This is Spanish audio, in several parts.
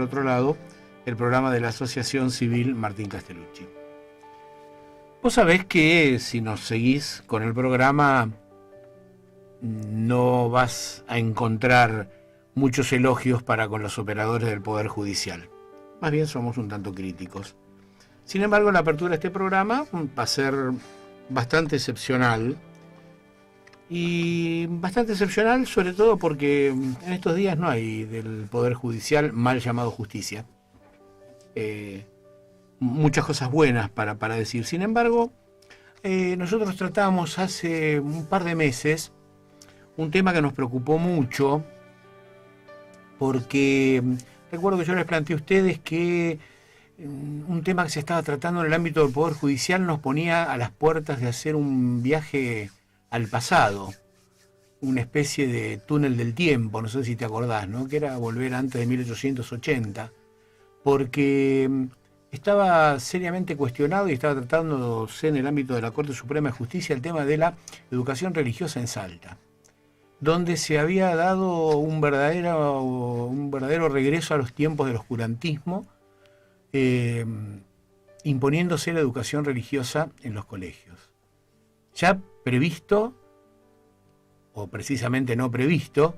al otro lado, el programa de la Asociación Civil Martín Castellucci. Vos sabés que si nos seguís con el programa no vas a encontrar muchos elogios para con los operadores del Poder Judicial. Más bien somos un tanto críticos. Sin embargo, la apertura de este programa va a ser bastante excepcional. Y bastante excepcional sobre todo porque en estos días no hay del Poder Judicial mal llamado justicia. Muchas cosas buenas para decir. Sin embargo, nosotros tratamos hace un par de meses un tema que nos preocupó mucho porque recuerdo que yo les planteé a ustedes que un tema que se estaba tratando en el ámbito del Poder Judicial nos ponía a las puertas de hacer un viaje al pasado, una especie de túnel del tiempo, no sé si te acordás, ¿no? Que era volver antes de 1880, porque estaba seriamente cuestionado y estaba tratándose en el ámbito de la Corte Suprema de Justicia el tema de la educación religiosa en Salta, donde se había dado un verdadero regreso a los tiempos del oscurantismo, imponiéndose la educación religiosa en los colegios. Ya previsto, o precisamente no previsto,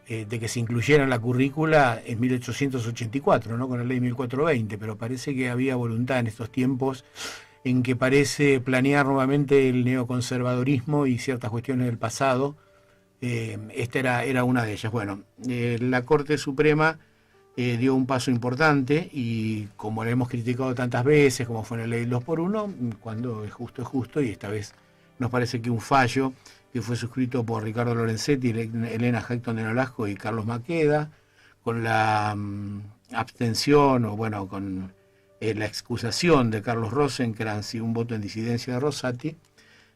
de que se incluyera en la currícula en 1884, ¿no? Con la ley 1420, pero parece que había voluntad en estos tiempos en que parece planear nuevamente el neoconservadorismo y ciertas cuestiones del pasado. Esta era una de ellas. Bueno, la Corte Suprema dio un paso importante y como lo hemos criticado tantas veces, como fue en la ley 2x1, cuando es justo, y esta vez nos parece que un fallo que fue suscrito por Ricardo Lorenzetti, Elena Hackton de Nolasco y Carlos Maqueda, con la abstención, o bueno, con la excusación de Carlos Rosenkrantz y un voto en disidencia de Rosati,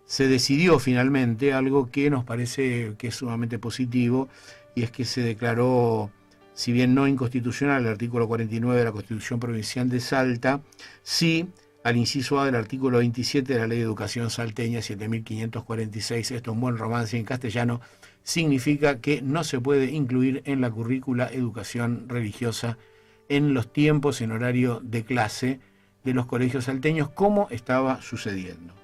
se decidió finalmente algo que nos parece que es sumamente positivo, y es que se declaró, si bien no inconstitucional, el artículo 49 de la Constitución Provincial de Salta, sí al inciso A del artículo 27 de la Ley de Educación Salteña 7546, esto en buen romance en castellano, significa que no se puede incluir en la currícula educación religiosa en los tiempos en horario de clase de los colegios salteños, como estaba sucediendo.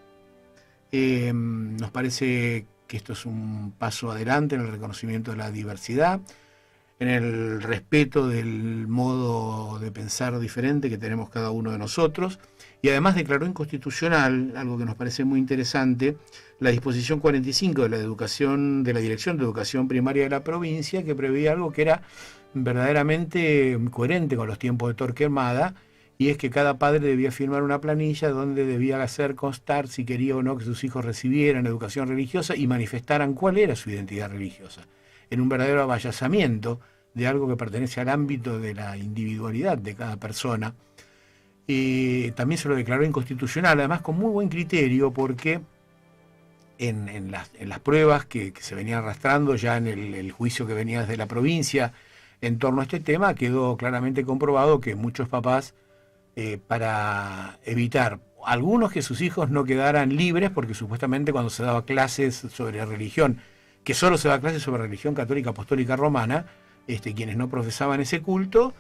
Nos parece que esto es un paso adelante en el reconocimiento de la diversidad, en el respeto del modo de pensar diferente que tenemos cada uno de nosotros, y además declaró inconstitucional, algo que nos parece muy interesante, la disposición 45 de la Dirección de Educación Primaria de la provincia, que preveía algo que era verdaderamente coherente con los tiempos de Torquemada, y es que cada padre debía firmar una planilla donde debía hacer constar si quería o no que sus hijos recibieran educación religiosa y manifestaran cuál era su identidad religiosa, en un verdadero abayazamiento de algo que pertenece al ámbito de la individualidad de cada persona. También se lo declaró inconstitucional, además con muy buen criterio, porque en las pruebas que se venían arrastrando ya en el juicio que venía desde la provincia en torno a este tema, quedó claramente comprobado que muchos papás, para evitar algunos que sus hijos no quedaran libres, porque supuestamente cuando se daba clases sobre religión, que solo se daba clases sobre religión católica apostólica romana, quienes no profesaban ese culto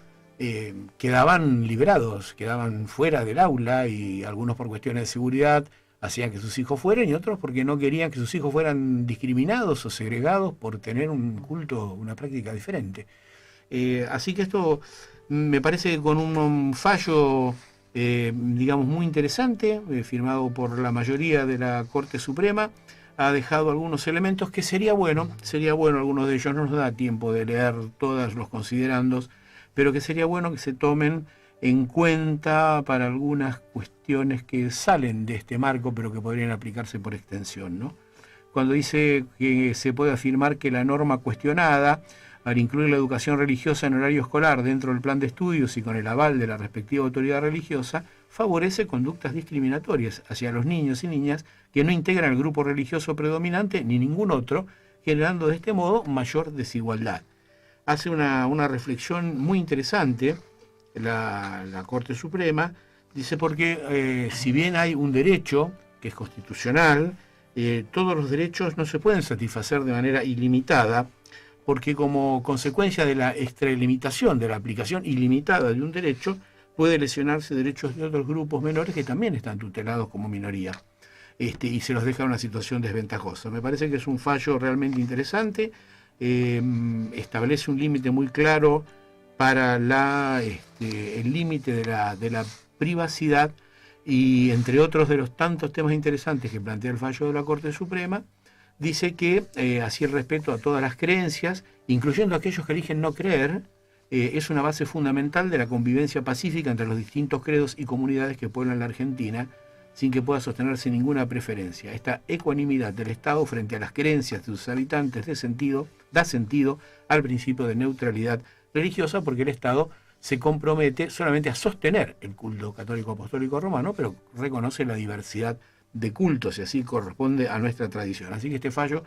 quedaban librados, quedaban fuera del aula, y algunos por cuestiones de seguridad hacían que sus hijos fueran, y otros porque no querían que sus hijos fueran discriminados o segregados por tener un culto, una práctica diferente. Así que esto me parece que con un fallo, digamos, muy interesante, firmado por la mayoría de la Corte Suprema, ha dejado algunos elementos que sería bueno, algunos de ellos no nos da tiempo de leer todos los considerandos, pero que sería bueno que se tomen en cuenta para algunas cuestiones que salen de este marco, pero que podrían aplicarse por extensión, ¿no? Cuando dice que se puede afirmar que la norma cuestionada, al incluir la educación religiosa en horario escolar dentro del plan de estudios y con el aval de la respectiva autoridad religiosa, favorece conductas discriminatorias hacia los niños y niñas que no integran el grupo religioso predominante ni ningún otro, generando de este modo mayor desigualdad. Hace una reflexión muy interesante la Corte Suprema, dice porque si bien hay un derecho que es constitucional, todos los derechos no se pueden satisfacer de manera ilimitada, porque como consecuencia de la extralimitación de la aplicación ilimitada de un derecho, puede lesionarse derechos de otros grupos menores que también están tutelados como minoría. Y se los deja en una situación desventajosa. Me parece que es un fallo realmente interesante, establece un límite muy claro para el límite de la privacidad y, entre otros de los tantos temas interesantes que plantea el fallo de la Corte Suprema, dice que así el respeto a todas las creencias, incluyendo aquellos que eligen no creer, es una base fundamental de la convivencia pacífica entre los distintos credos y comunidades que pueblan la Argentina, sin que pueda sostenerse ninguna preferencia. Esta ecuanimidad del Estado frente a las creencias de sus habitantes da sentido al principio de neutralidad religiosa, porque el Estado se compromete solamente a sostener el culto católico apostólico romano, pero reconoce la diversidad de cultos y así corresponde a nuestra tradición. Así que este fallo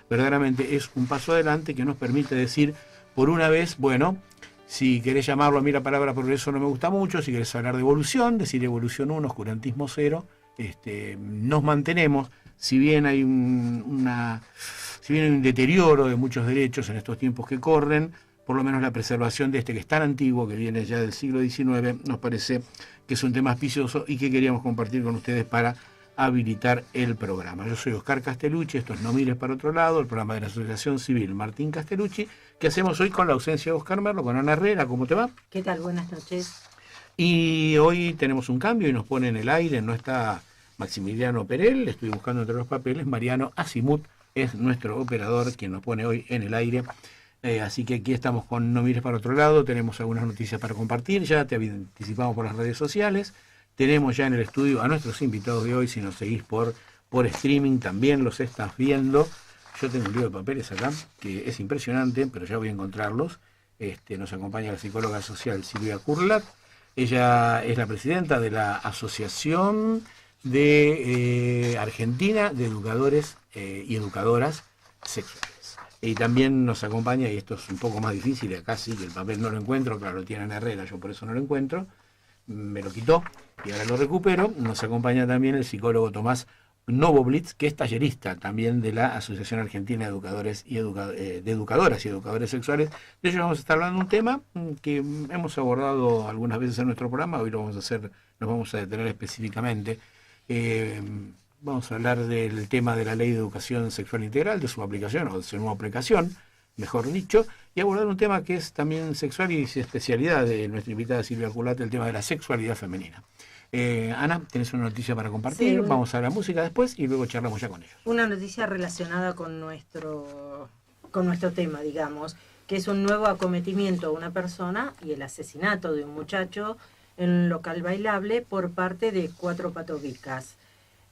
verdaderamente es un paso adelante que nos permite decir, por una vez, bueno, si querés llamarlo, a mí la palabra progreso no me gusta mucho, si querés hablar de evolución, decir evolución 1, oscurantismo 0, nos mantenemos, si bien hay un deterioro de muchos derechos en estos tiempos que corren, por lo menos la preservación de que es tan antiguo, que viene ya del siglo XIX, nos parece que es un tema auspicioso y que queríamos compartir con ustedes para habilitar el programa. Yo soy Oscar Castellucci, esto es No Mires para Otro Lado, el programa de la Asociación Civil Martín Castellucci, que hacemos hoy con la ausencia de Oscar Merlo, con Ana Herrera. ¿Cómo te va? ¿Qué tal? Buenas noches. Y hoy tenemos un cambio y nos pone en el aire, no está Maximiliano Perel, estoy buscando entre los papeles, Mariano Asimut es nuestro operador quien nos pone hoy en el aire. Así que aquí estamos con No Mires para Otro Lado, tenemos algunas noticias para compartir, ya te anticipamos por las redes sociales, tenemos ya en el estudio a nuestros invitados de hoy, si nos seguís por streaming también los estás viendo. Yo tengo un libro de papeles acá, que es impresionante, pero ya voy a encontrarlos. Nos acompaña la psicóloga social Silvia Curlat, ella es la presidenta de la Asociación de Argentina de Educadores y Educadoras Sexuales. Y también nos acompaña, y esto es un poco más difícil, acá sí que el papel no lo encuentro, claro, lo tiene Ana Herrera, yo por eso no lo encuentro, me lo quitó y ahora lo recupero. Nos acompaña también el psicólogo Tomás Novoblitz, que es tallerista también de la Asociación Argentina de Educadores y de Educadoras y Educadores Sexuales. De ello vamos a estar hablando de un tema que hemos abordado algunas veces en nuestro programa, hoy nos vamos a detener específicamente. Vamos a hablar del tema de la Ley de Educación Sexual Integral, de su aplicación o de su nueva aplicación, mejor dicho, y abordar un tema que es también sexual y especialidad de nuestra invitada Silvia Curlat, el tema de la sexualidad femenina. Ana, ¿tenés una noticia para compartir? Sí, vamos a la música después y luego charlamos ya con ellos. Una noticia relacionada con nuestro tema, digamos, que es un nuevo acometimiento a una persona y el asesinato de un muchacho en un local bailable por parte de 4 patobicas.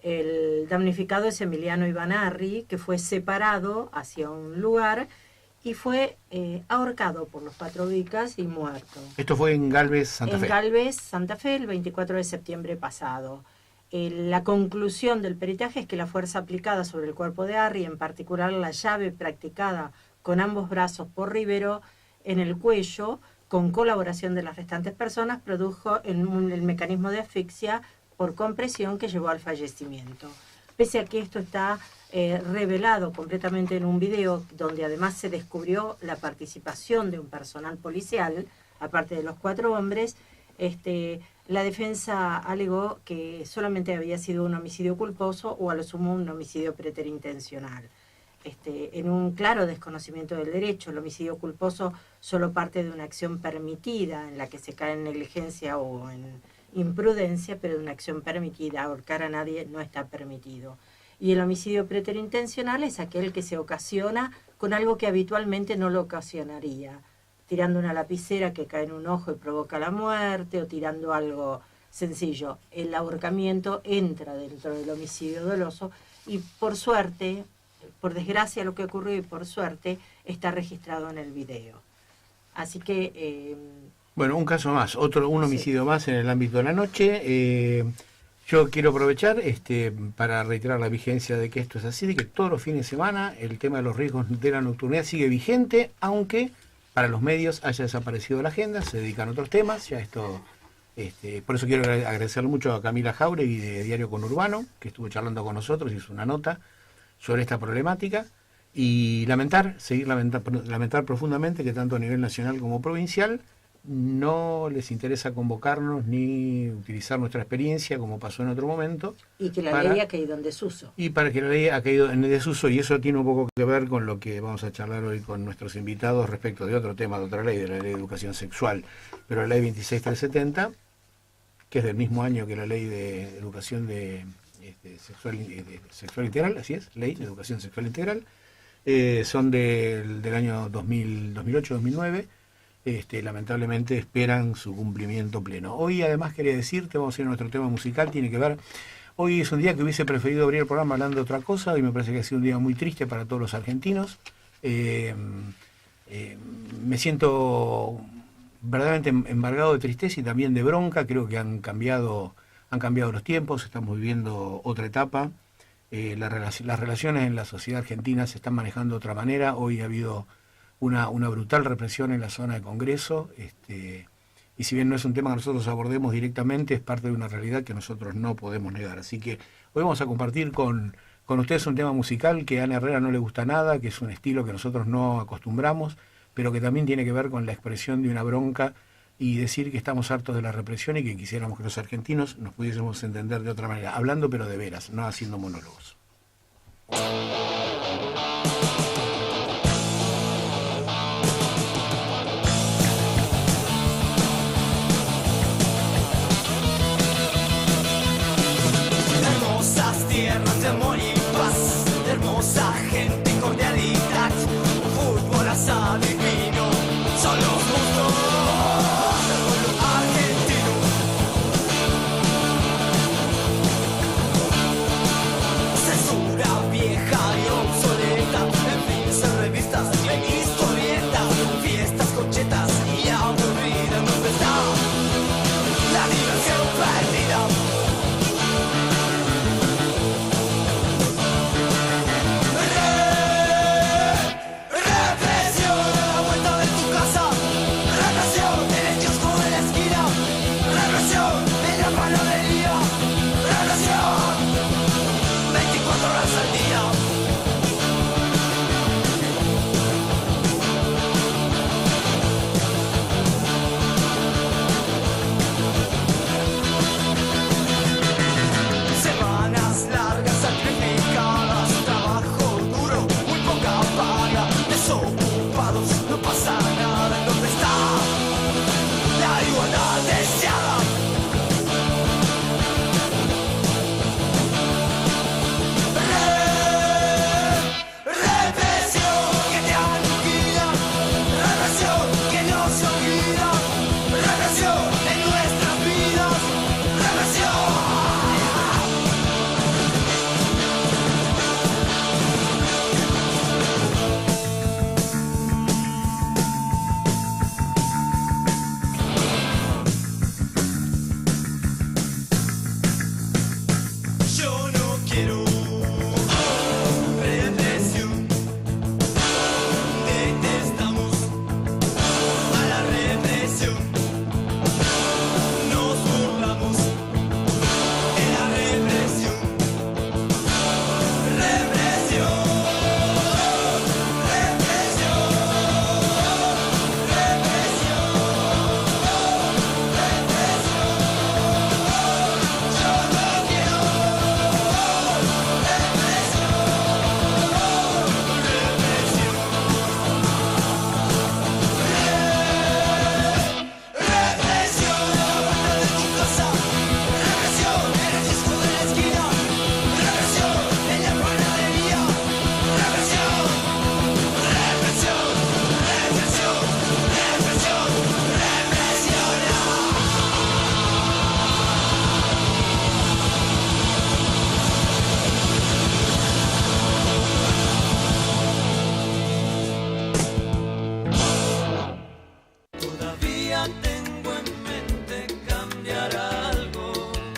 El damnificado es Emiliano Ibanarri, que fue separado hacia un lugar y fue ahorcado por los patobicas y muerto. Esto fue en Galvez, Santa Fe. En Galvez, Santa Fe, el 24 de septiembre pasado. La conclusión del peritaje es que la fuerza aplicada sobre el cuerpo de Arri, en particular la llave practicada con ambos brazos por Rivero en el cuello, con colaboración de las restantes personas, produjo el mecanismo de asfixia por compresión que llevó al fallecimiento. Pese a que esto está revelado completamente en un video, donde además se descubrió la participación de un personal policial, aparte de los 4 hombres, la defensa alegó que solamente había sido un homicidio culposo o a lo sumo un homicidio preterintencional. En un claro desconocimiento del derecho, el homicidio culposo solo parte de una acción permitida en la que se cae en negligencia o en imprudencia, pero de una acción permitida. Ahorcar a nadie no está permitido. Y el homicidio preterintencional es aquel que se ocasiona con algo que habitualmente no lo ocasionaría, tirando una lapicera que cae en un ojo y provoca la muerte, o tirando algo sencillo. El ahorcamiento entra dentro del homicidio doloso y por suerte, por desgracia lo que ocurrió y por suerte, está registrado en el video. Así que... Bueno, un caso más, un homicidio más en el ámbito de la noche. Yo quiero aprovechar para reiterar la vigencia de que esto es así, de que todos los fines de semana el tema de los riesgos de la nocturnidad sigue vigente, aunque para los medios haya desaparecido la agenda, se dedican a otros temas. Ya esto, por eso quiero agradecer mucho a Camila Jauregui de Diario Conurbano, que estuvo charlando con nosotros, hizo una nota sobre esta problemática. Y lamentar profundamente que tanto a nivel nacional como provincial no les interesa convocarnos ni utilizar nuestra experiencia como pasó en otro momento. Y que la ley ha caído en desuso. Y para que la ley ha caído en desuso, y eso tiene un poco que ver con lo que vamos a charlar hoy con nuestros invitados respecto de otro tema, de otra ley, de la ley de educación sexual, pero la ley 26370, que es del mismo año que la ley de educación sexual integral, así es, ley de educación sexual integral, son del año 2008-2009, lamentablemente esperan su cumplimiento pleno. Hoy además quería decirte, vamos a ir a nuestro tema musical, tiene que ver, hoy es un día que hubiese preferido abrir el programa hablando de otra cosa, y me parece que ha sido un día muy triste para todos los argentinos. Me siento verdaderamente embargado de tristeza y también de bronca. Creo que han cambiado los tiempos, estamos viviendo otra etapa. Las relaciones en la sociedad argentina se están manejando de otra manera. Hoy ha habido una brutal represión en la zona de Congreso, y si bien no es un tema que nosotros abordemos directamente, es parte de una realidad que nosotros no podemos negar. Así que hoy vamos a compartir con ustedes un tema musical que a Ana Herrera no le gusta nada, que es un estilo que nosotros no acostumbramos, pero que también tiene que ver con la expresión de una bronca y decir que estamos hartos de la represión y que quisiéramos que los argentinos nos pudiésemos entender de otra manera, hablando pero de veras, no haciendo monólogos. Hermosas tierras de amor y paz, hermosa gente y cordialidad, fútbol, asado y vino, son los gustos del pueblo argentino. Censura vieja y obsoleta, en fin, revistas, en historietas, fiestas, conchetas y aburridas, ¿dónde está la diversión perdida?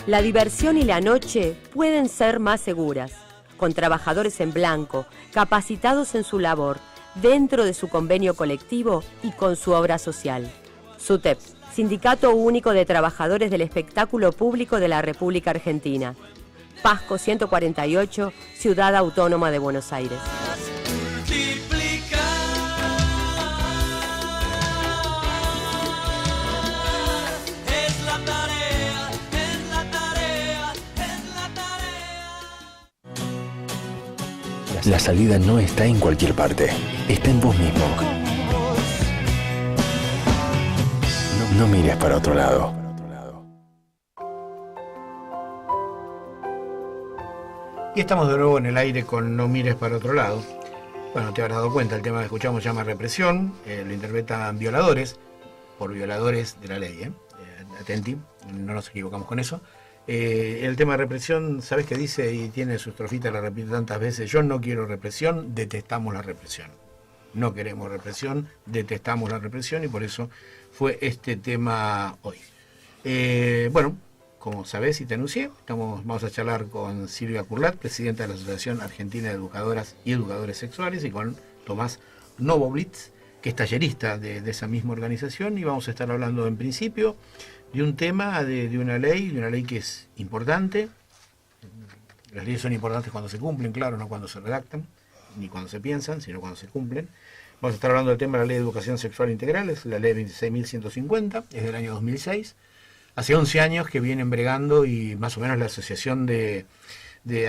La diversión y la noche pueden ser más seguras, con trabajadores en blanco, capacitados en su labor, dentro de su convenio colectivo y con su obra social. SUTEP, Sindicato Único de Trabajadores del Espectáculo Público de la República Argentina. Pasco 148, Ciudad Autónoma de Buenos Aires. La salida no está en cualquier parte, está en vos mismo. No mires para otro lado. Y estamos de nuevo en el aire con No mires para otro lado. Bueno, te habrás dado cuenta, el tema que escuchamos se llama represión, lo interpretan violadores, por violadores de la ley, atenti, no nos equivocamos con eso. El tema de represión, ¿sabes qué dice? Y tiene su estrofita, la repite tantas veces: yo no quiero represión, detestamos la represión. No queremos represión, detestamos la represión, y por eso fue este tema hoy. Bueno, como sabés y te anuncié, vamos a charlar con Silvia Curlat, presidenta de la Asociación Argentina de Educadoras y Educadores Sexuales, y con Tomás Novoblitz, que es tallerista de esa misma organización, y vamos a estar hablando en principio de un tema, de una ley que es importante. Las leyes son importantes cuando se cumplen, claro, no cuando se redactan, ni cuando se piensan, sino cuando se cumplen. Vamos a estar hablando del tema de la Ley de Educación Sexual Integral, es la ley 26.150, es del año 2006. Hace 11 años que vienen bregando, y más o menos la Asociación de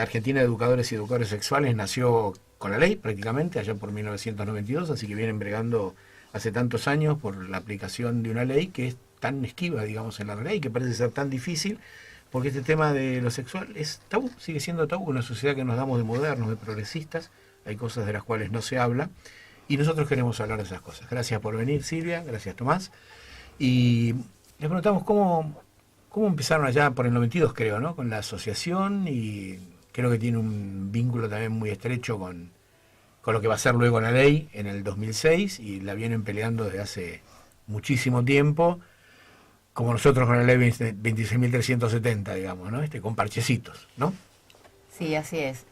Argentina de Educadores y Educadores Sexuales nació con la ley prácticamente, allá por 1992, así que vienen bregando hace tantos años por la aplicación de una ley que es tan esquiva, digamos, en la realidad, y que parece ser tan difícil, porque este tema de lo sexual es tabú, sigue siendo tabú, una sociedad que nos damos de modernos, de progresistas, hay cosas de las cuales no se habla, y nosotros queremos hablar de esas cosas. Gracias por venir, Silvia, gracias, Tomás, y les preguntamos cómo empezaron allá por el 92, creo, ¿no? Con la asociación, y creo que tiene un vínculo también muy estrecho con lo que va a ser luego la ley en el 2006, y la vienen peleando desde hace muchísimo tiempo, como nosotros con la ley 26.370, digamos, ¿no? Con parchecitos, ¿no? Sí, así es.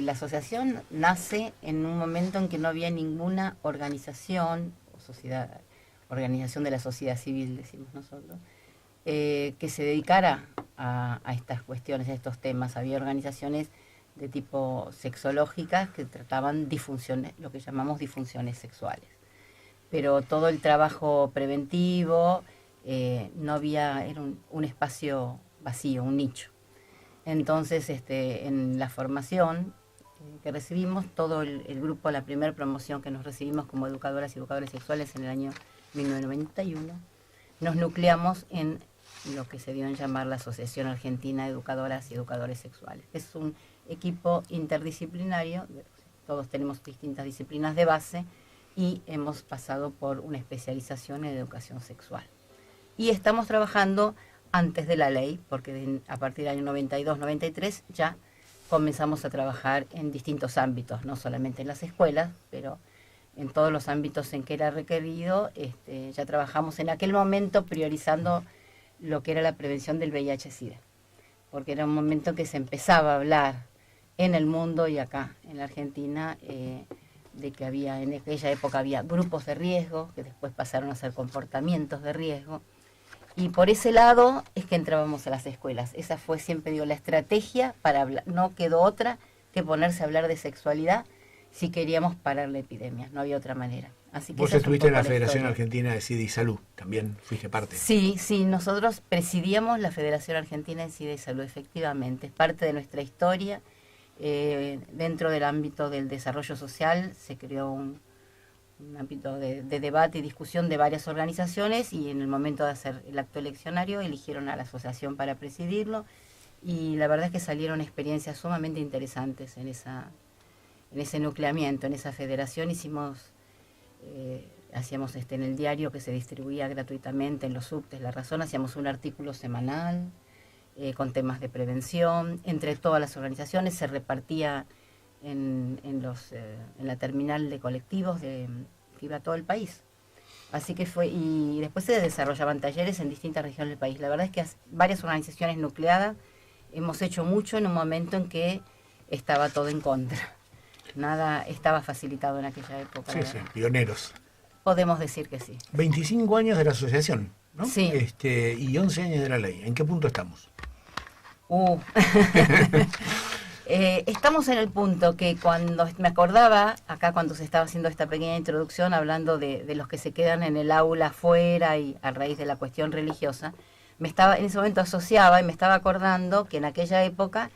La asociación nace en un momento en que no había ninguna organización organización de la sociedad civil, decimos nosotros, que se dedicara a estas cuestiones, a estos temas. Había organizaciones de tipo sexológicas que trataban disfunciones, lo que llamamos disfunciones sexuales. Pero todo el trabajo preventivo, no había, era un espacio vacío, un nicho. Entonces, en la formación que recibimos, todo el grupo, la primera promoción que nos recibimos como educadoras y educadores sexuales en el año 1991, nos nucleamos en lo que se dio en llamar la Asociación Argentina de Educadoras y Educadores Sexuales. Es un equipo interdisciplinario, todos tenemos distintas disciplinas de base, y hemos pasado por una especialización en educación sexual. Y estamos trabajando antes de la ley, porque a partir del año 92-93 ya comenzamos a trabajar en distintos ámbitos, no solamente en las escuelas, pero en todos los ámbitos en que era requerido. Ya trabajamos en aquel momento priorizando lo que era la prevención del VIH-Sida, porque era un momento que se empezaba a hablar en el mundo y acá en la Argentina de que en aquella época había grupos de riesgo que después pasaron a ser comportamientos de riesgo, y por ese lado es que entrábamos a las escuelas. Esa fue, siempre digo, la estrategia para hablar. No quedó otra que ponerse a hablar de sexualidad si queríamos parar la epidemia, no había otra manera. Así que vos estuviste en la Federación Argentina de SIDA y Salud, también fuiste parte. Sí, nosotros presidíamos la Federación Argentina de SIDA y Salud, efectivamente, es parte de nuestra historia. Dentro del ámbito del desarrollo social se creó un ámbito de debate y discusión de varias organizaciones, y en el momento de hacer el acto eleccionario eligieron a la asociación para presidirlo, y la verdad es que salieron experiencias sumamente interesantes en ese nucleamiento, en esa federación. Hacíamos en el diario que se distribuía gratuitamente en los subtes La Razón, hacíamos un artículo semanal con temas de prevención entre todas las organizaciones, se repartía en la terminal de colectivos que iba a todo el país. Así que y después se desarrollaban talleres en distintas regiones del país. La verdad es que varias organizaciones nucleadas hemos hecho mucho en un momento en que estaba todo en contra. Nada estaba facilitado en aquella época. Sí, pioneros. Podemos decir que sí. 25 años de la asociación, ¿no? Sí. Y 11 años de la ley. ¿En qué punto estamos? Estamos en el punto que cuando me acordaba, acá cuando se estaba haciendo esta pequeña introducción, hablando de los que se quedan en el aula afuera y a raíz de la cuestión religiosa, en ese momento asociaba y me estaba acordando que en aquella época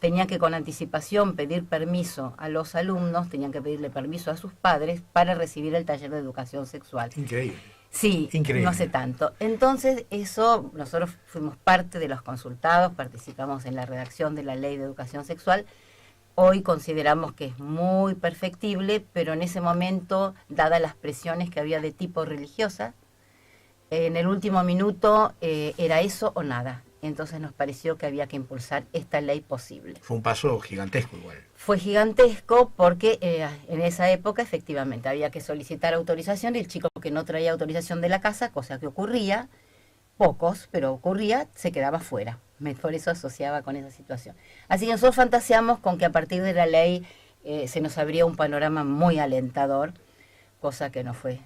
tenían que con anticipación pedir permiso a los alumnos, tenían que pedirle permiso a sus padres para recibir el taller de educación sexual. Increíble. Sí, Increíble. no hace tanto. Entonces, eso, nosotros fuimos parte de los consultados, participamos en la redacción de la Ley de Educación Sexual. Hoy consideramos que es muy perfectible, pero en ese momento, dadas las presiones que había de tipo religiosa, en el último minuto era eso o nada. Entonces nos pareció que había que impulsar esta ley posible. Fue un paso gigantesco igual. Fue gigantesco porque en esa época efectivamente había que solicitar autorización y el chico que no traía autorización de la casa, cosa que ocurría, pocos, pero ocurría, se quedaba fuera. Por eso asociaba con esa situación. Así que nosotros fantaseamos con que a partir de la ley se nos abría un panorama muy alentador, cosa que no fue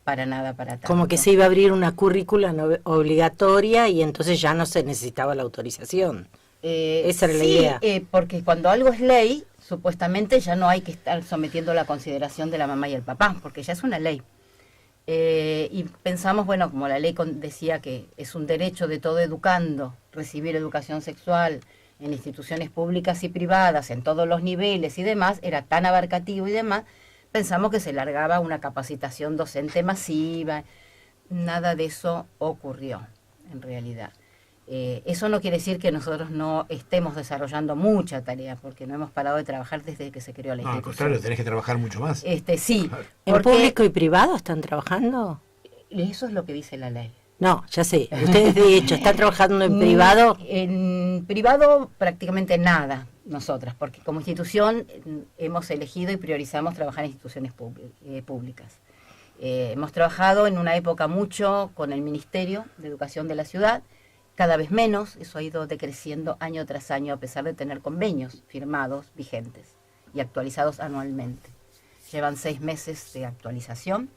para nada para tanto. Como que se iba a abrir una currícula obligatoria y entonces ya no se necesitaba la autorización. Esa era la idea. Porque cuando algo es ley, supuestamente ya no hay que estar sometiendo la consideración de la mamá y el papá, porque ya es una ley. Y pensamos, bueno, como la ley decía que es un derecho de todo educando recibir educación sexual en instituciones públicas y privadas, en todos los niveles y demás, era tan abarcativo y demás, pensamos que se largaba una capacitación docente masiva. Nada de eso ocurrió, en realidad. Eso no quiere decir que nosotros no estemos desarrollando mucha tarea, porque no hemos parado de trabajar desde que se creó la institución. Al contrario, tenés que trabajar mucho más. Sí. Claro. ¿En público y privado están trabajando? Eso es lo que dice la ley. No, ya sé. Ustedes de hecho están trabajando en privado. En privado prácticamente nada, nosotras, porque como institución hemos elegido y priorizamos trabajar en instituciones públicas. Hemos trabajado en una época mucho con el Ministerio de Educación de la ciudad, cada vez menos, eso ha ido decreciendo año tras año a pesar de tener convenios firmados, vigentes y actualizados anualmente. Llevan 6 meses de actualización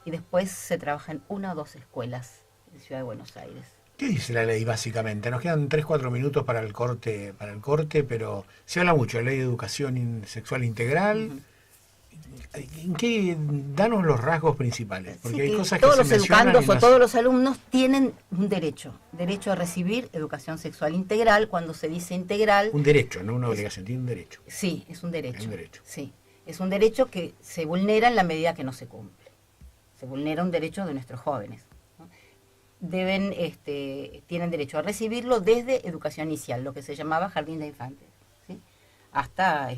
y después se trabaja en 1 o 2 escuelas en Ciudad de Buenos Aires. ¿Qué dice la ley básicamente? Nos quedan 3-4 minutos para el corte, pero se habla mucho de la ley de educación sexual integral. ¿En qué? Danos los rasgos principales, porque hay cosas que todos se los mencionan educandos y o todos los alumnos tienen un derecho a recibir educación sexual integral. Cuando se dice integral, un derecho, no una obligación, tiene un derecho. Sí, es un derecho. Es un derecho. Sí, es un derecho que se vulnera en la medida que no se cumple. Se vulnera un derecho de nuestros jóvenes, ¿no? Tienen derecho a recibirlo desde educación inicial, lo que se llamaba jardín de infantes, ¿sí? Hasta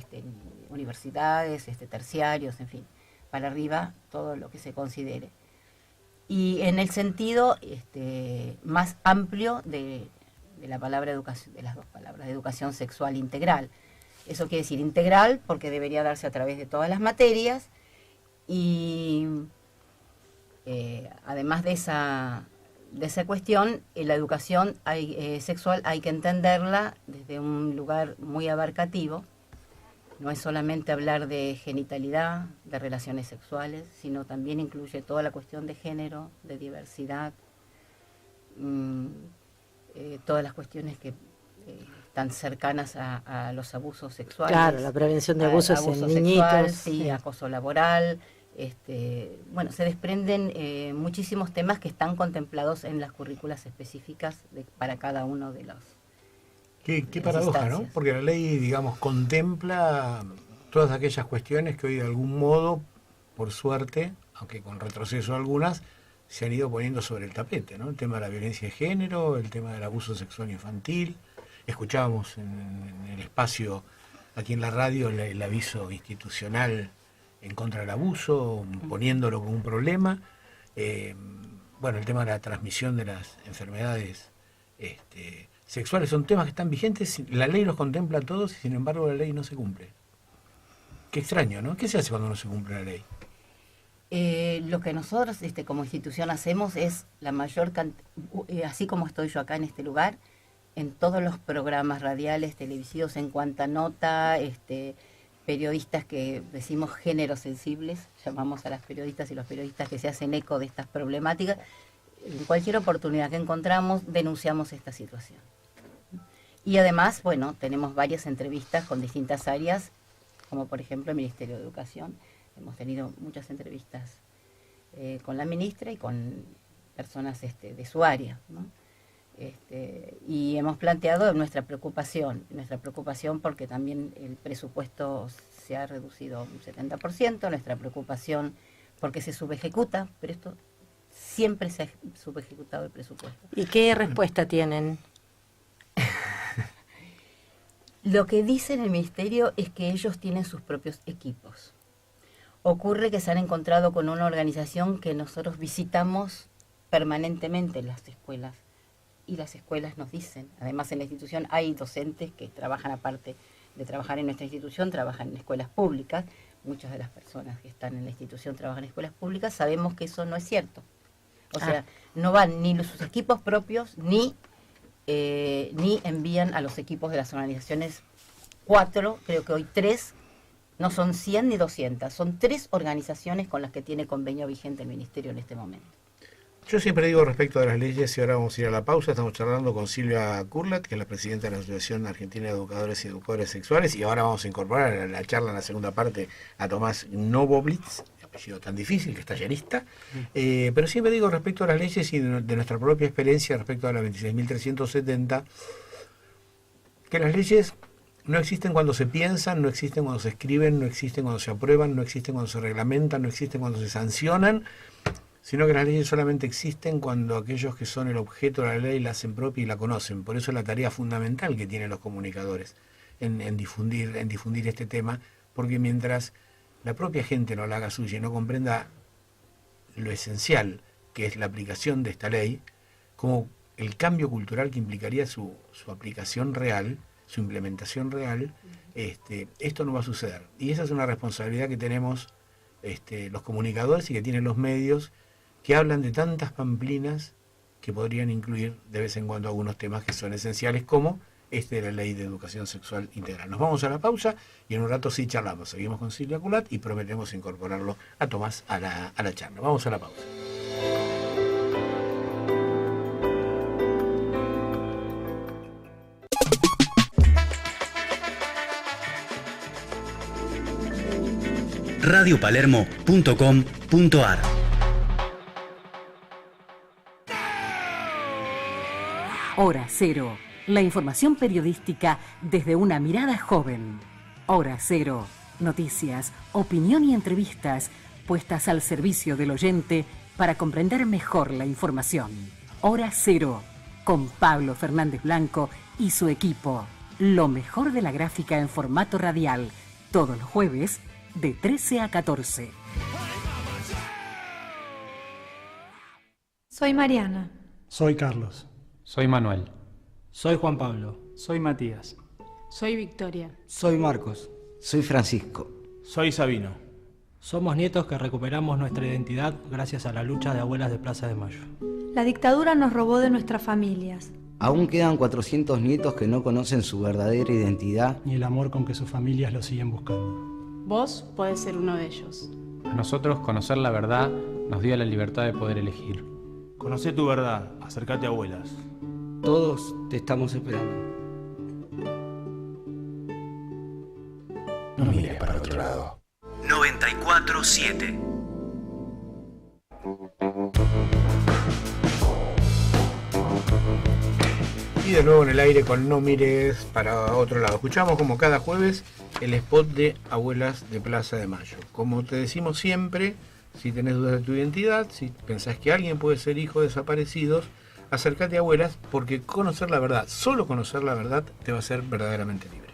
universidades, terciarios, en fin, para arriba todo lo que se considere. Y en el sentido más amplio de la palabra educación, de las dos palabras, educación sexual integral. Eso quiere decir integral porque debería darse a través de todas las materias y además de esa cuestión, la educación sexual hay que entenderla desde un lugar muy abarcativo. No es solamente hablar de genitalidad, de relaciones sexuales, sino también incluye toda la cuestión de género, de diversidad, todas las cuestiones que están cercanas a los abusos sexuales. Claro, la prevención de abusos en sexual, niñitos. Sí, acoso laboral. Se desprenden muchísimos temas que están contemplados en las currículas específicas para cada uno de los... Qué paradoja, ¿no? Porque la ley, digamos, contempla todas aquellas cuestiones que hoy de algún modo, por suerte, aunque con retroceso algunas, se han ido poniendo sobre el tapete, ¿no? El tema de la violencia de género, el tema del abuso sexual infantil. Escuchábamos en el espacio, aquí en la radio, el aviso institucional en contra del abuso, poniéndolo como un problema. El tema de la transmisión de las enfermedades sexuales son temas que están vigentes, la ley los contempla a todos y sin embargo la ley no se cumple. Qué extraño, ¿no? ¿Qué se hace cuando no se cumple la ley? Lo que nosotros como institución hacemos es la mayor cantidad, así como estoy yo acá en este lugar, en todos los programas radiales, televisivos, en cuanta nota, periodistas que decimos géneros sensibles, llamamos a las periodistas y los periodistas que se hacen eco de estas problemáticas, en cualquier oportunidad que encontramos denunciamos esta situación. Y además, tenemos varias entrevistas con distintas áreas, como por ejemplo el Ministerio de Educación. Hemos tenido muchas entrevistas con la ministra y con personas de su área, ¿no? Y hemos planteado nuestra preocupación porque también el presupuesto se ha reducido un 70%, nuestra preocupación porque se subejecuta, pero esto siempre se ha subejecutado el presupuesto. ¿Y qué respuesta tienen? Lo que dice el Ministerio es que ellos tienen sus propios equipos. Ocurre que se han encontrado con una organización que nosotros visitamos permanentemente en las escuelas, y las escuelas nos dicen, además en la institución hay docentes que trabajan, aparte de trabajar en nuestra institución, trabajan en escuelas públicas. Muchas de las personas que están en la institución trabajan en escuelas públicas, sabemos que eso no es cierto. O sea, no van ni sus equipos propios, ni envían a los equipos de las organizaciones 4, creo que hoy 3, no son 100 ni 200, son 3 organizaciones con las que tiene convenio vigente el Ministerio en este momento. Yo siempre digo respecto de las leyes, y ahora vamos a ir a la pausa, estamos charlando con Silvia Kurlat, que es la presidenta de la Asociación Argentina de Educadores y Educadores Sexuales, y ahora vamos a incorporar a la charla en la segunda parte a Tomás Novoblitz, apellido tan difícil, que es tallerista, pero siempre digo respecto a las leyes y de nuestra propia experiencia respecto a la 26.370, que las leyes no existen cuando se piensan, no existen cuando se escriben, no existen cuando se aprueban, no existen cuando se reglamentan, no existen cuando se sancionan, sino que las leyes solamente existen cuando aquellos que son el objeto de la ley la hacen propia y la conocen. Por eso es la tarea fundamental que tienen los comunicadores en difundir este tema, porque mientras la propia gente no la haga suya y no comprenda lo esencial que es la aplicación de esta ley, como el cambio cultural que implicaría su aplicación real, su implementación real, esto no va a suceder. Y esa es una responsabilidad que tenemos los comunicadores y que tienen los medios, que hablan de tantas pamplinas que podrían incluir de vez en cuando algunos temas que son esenciales, como de la Ley de Educación Sexual Integral. Nos vamos a la pausa y en un rato sí charlamos. Seguimos con Silvia Kurlat y prometemos incorporarlo a Tomás a la charla. Vamos a la pausa. radiopalermo.com.ar. Hora Cero, la información periodística desde una mirada joven. Hora Cero, noticias, opinión y entrevistas puestas al servicio del oyente para comprender mejor la información. Hora Cero, con Pablo Fernández Blanco y su equipo. Lo mejor de la gráfica en formato radial, todos los jueves de 13 a 14. Soy Mariana. Soy Carlos. Soy Manuel. Soy Juan Pablo. Soy Matías. Soy Victoria. Soy Marcos. Soy Francisco. Soy Sabino. Somos nietos que recuperamos nuestra identidad gracias a la lucha de abuelas de Plaza de Mayo. La dictadura nos robó de nuestras familias. Aún quedan 400 nietos que no conocen su verdadera identidad ni el amor con que sus familias lo siguen buscando. Vos podés ser uno de ellos. A nosotros conocer la verdad nos dio la libertad de poder elegir. Conocé tu verdad, acércate a abuelas. Todos te estamos esperando. No mires para otro lado. 94.7. Y de nuevo en el aire con No mires para otro lado. Escuchamos como cada jueves el spot de Abuelas de Plaza de Mayo. Como te decimos siempre, si tenés dudas de tu identidad, si pensás que alguien puede ser hijo de desaparecidos, acércate a Abuelas, porque conocer la verdad, solo conocer la verdad, te va a hacer verdaderamente libre.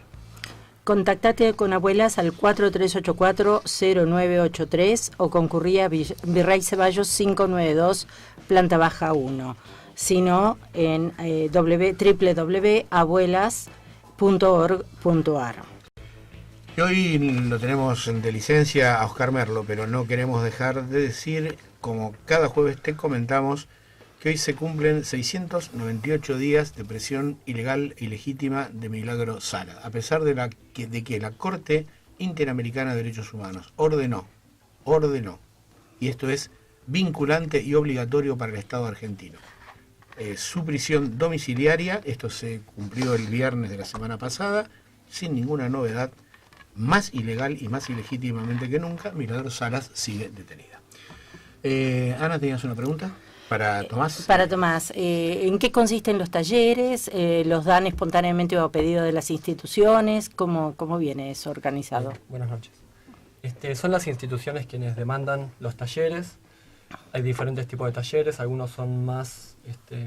Contactate con Abuelas al 4384-0983 o concurrí a Virrey Ceballos 592, planta baja 1. Sino en www.abuelas.org.ar. Y hoy lo tenemos de licencia a Oscar Merlo, pero no queremos dejar de decir, como cada jueves te comentamos, que hoy se cumplen 698 días de prisión ilegal e ilegítima de Milagro Sala, a pesar de que la Corte Interamericana de Derechos Humanos ordenó, y esto es vinculante y obligatorio para el Estado argentino, su prisión domiciliaria. Esto se cumplió el viernes de la semana pasada, sin ninguna novedad, más ilegal y más ilegítimamente que nunca. Milagro Salas sigue detenida. Ana, ¿tenías una pregunta? para Tomás. Para Tomás, ¿en qué consisten los talleres? ¿Los dan espontáneamente o a pedido de las instituciones? ¿Cómo viene eso organizado? Buenas noches. Son las instituciones quienes demandan los talleres. Hay diferentes tipos de talleres, algunos son más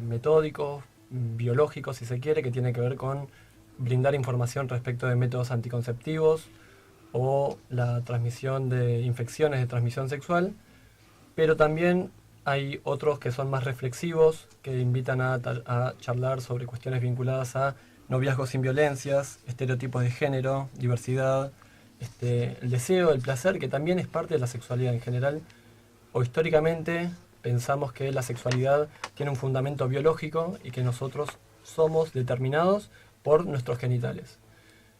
metódicos, biológicos si se quiere, que tiene que ver con brindar información respecto de métodos anticonceptivos o la transmisión de infecciones de transmisión sexual, pero también hay otros que son más reflexivos, que invitan a charlar sobre cuestiones vinculadas a noviazgos sin violencias, estereotipos de género, diversidad, el deseo, el placer, que también es parte de la sexualidad en general. O históricamente pensamos que la sexualidad tiene un fundamento biológico y que nosotros somos determinados por nuestros genitales.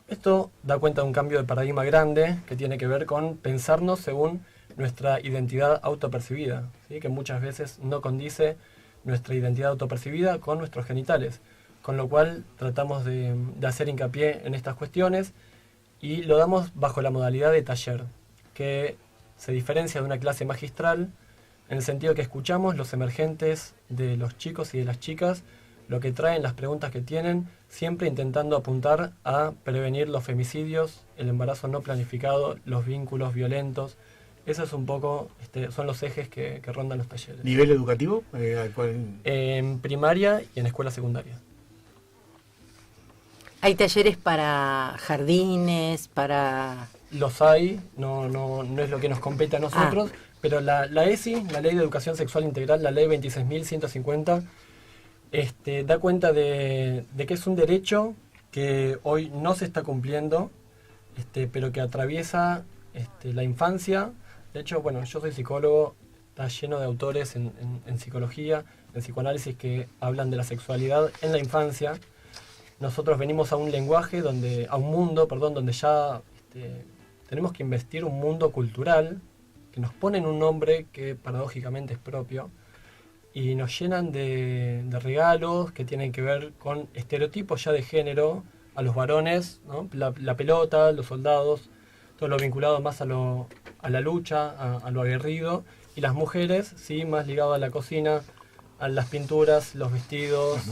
Esto da cuenta de un cambio de paradigma grande que tiene que ver con pensarnos según nuestra identidad autopercibida, ¿sí? Que muchas veces no condice nuestra identidad autopercibida con nuestros genitales, con lo cual tratamos de hacer hincapié en estas cuestiones y lo damos bajo la modalidad de taller, que se diferencia de una clase magistral en el sentido que escuchamos los emergentes de los chicos y de las chicas, lo que traen, las preguntas que tienen, siempre intentando apuntar a prevenir los femicidios, el embarazo no planificado, los vínculos violentos. Esos es un poco, son los ejes que rondan los talleres. ¿Nivel educativo? En primaria y en escuela secundaria. ¿Hay talleres para jardines, para...? Los hay, no es lo que nos compete a nosotros, pero la ESI, la Ley de Educación Sexual Integral, la Ley 26.150, da cuenta de que es un derecho que hoy no se está cumpliendo, pero que atraviesa la infancia. De hecho, bueno, yo soy psicólogo, está lleno de autores en psicología, en psicoanálisis, que hablan de la sexualidad en la infancia. Nosotros venimos a un lenguaje, a un mundo, donde ya tenemos que investir un mundo cultural, que nos ponen un nombre que paradójicamente es propio, y nos llenan de regalos que tienen que ver con estereotipos ya de género, a los varones, ¿no? La pelota, los soldados, todo lo vinculado más a la lucha, a lo aguerrido, y las mujeres, sí, más ligado a la cocina, a las pinturas, los vestidos.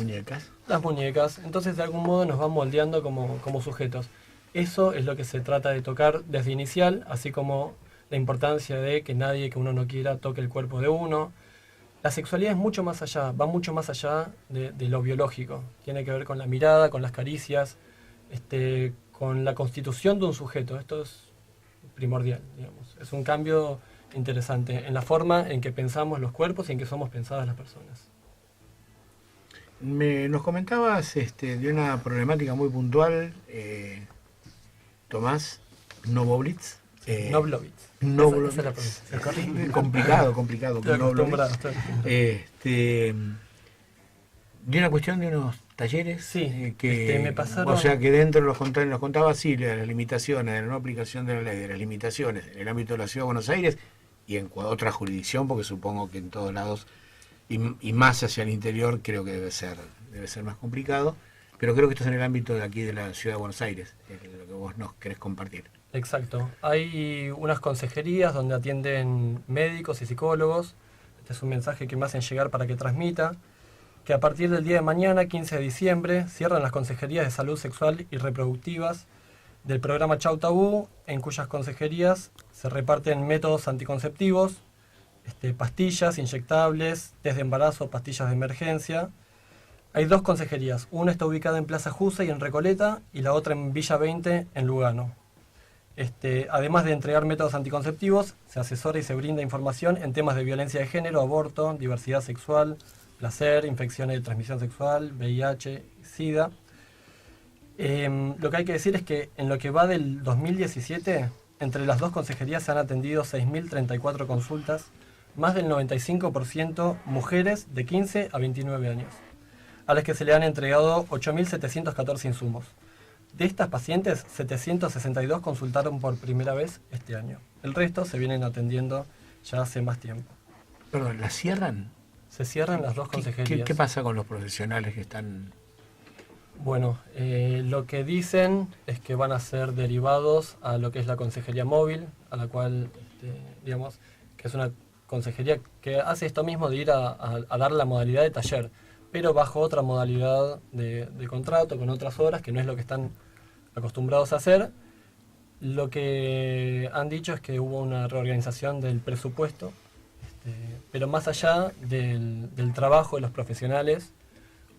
Las muñecas. Entonces, de algún modo nos van moldeando como sujetos. Eso es lo que se trata de tocar desde inicial, así como la importancia de que nadie que uno no quiera toque el cuerpo de uno. La sexualidad es mucho más allá, va mucho más allá de lo biológico. Tiene que ver con la mirada, con las caricias, con la constitución de un sujeto. Esto es primordial, digamos. Es un cambio interesante en la forma en que pensamos los cuerpos y en que somos pensadas las personas. Nos comentabas de una problemática muy puntual, Tomás Novoblitz. Noblovitz. Noblovitz. Esa es la pronuncia. complicado. De una cuestión de unos talleres que me pasaron. O sea que dentro nos contaba así las limitaciones de la no aplicación de la ley, de las limitaciones en el ámbito de la Ciudad de Buenos Aires y en otra jurisdicción, porque supongo que en todos lados y más hacia el interior creo que debe ser más complicado, pero creo que esto es en el ámbito de aquí de la Ciudad de Buenos Aires, lo que vos nos querés compartir. Exacto. Hay unas consejerías donde atienden médicos y psicólogos. Este es un mensaje que me hacen llegar para que transmita, que a partir del día de mañana, 15 de diciembre, cierran las consejerías de salud sexual y reproductivas del programa Chau Tabú, en cuyas consejerías se reparten métodos anticonceptivos, pastillas inyectables, test de embarazo, pastillas de emergencia. Hay dos consejerías, una está ubicada en Plaza Jusa y en Recoleta, y la otra en Villa 20 en Lugano. Además de entregar métodos anticonceptivos, se asesora y se brinda información en temas de violencia de género, aborto, diversidad sexual, placer, infecciones de transmisión sexual, VIH, SIDA. Lo que hay que decir es que en lo que va del 2017, entre las dos consejerías se han atendido 6.034 consultas, más del 95% mujeres de 15 a 29 años, a las que se le han entregado 8.714 insumos. De estas pacientes, 762 consultaron por primera vez este año. El resto se vienen atendiendo ya hace más tiempo. Perdón, ¿las cierran? Se cierran las dos consejerías. ¿Qué pasa con los profesionales que están...? Bueno, lo que dicen es que van a ser derivados a lo que es la consejería móvil, a la cual, digamos, que es una consejería que hace esto mismo de ir a dar la modalidad de taller, pero bajo otra modalidad de contrato, con otras horas, que no es lo que están acostumbrados a hacer. Lo que han dicho es que hubo una reorganización del presupuesto, pero más allá del trabajo de los profesionales,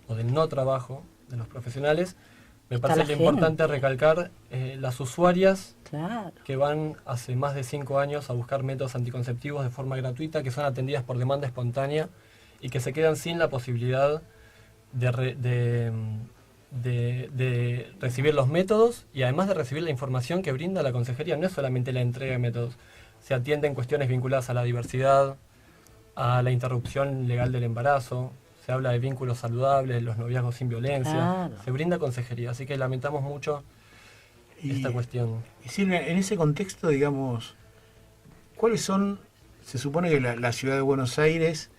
o del no trabajo de los profesionales, me parece importante recalcar las usuarias que van hace más de 5 años a buscar métodos anticonceptivos de forma gratuita, que son atendidas por demanda espontánea y que se quedan sin la posibilidad de recibir los métodos y además de recibir la información que brinda la consejería. No es solamente la entrega de métodos, se atienden cuestiones vinculadas a la diversidad, a la interrupción legal del embarazo, se habla de vínculos saludables, los noviazgos sin violencia, se brinda consejería, así que lamentamos mucho esta cuestión. Y sí, en ese contexto, digamos, ¿cuáles son? Se supone que la ciudad de Buenos Aires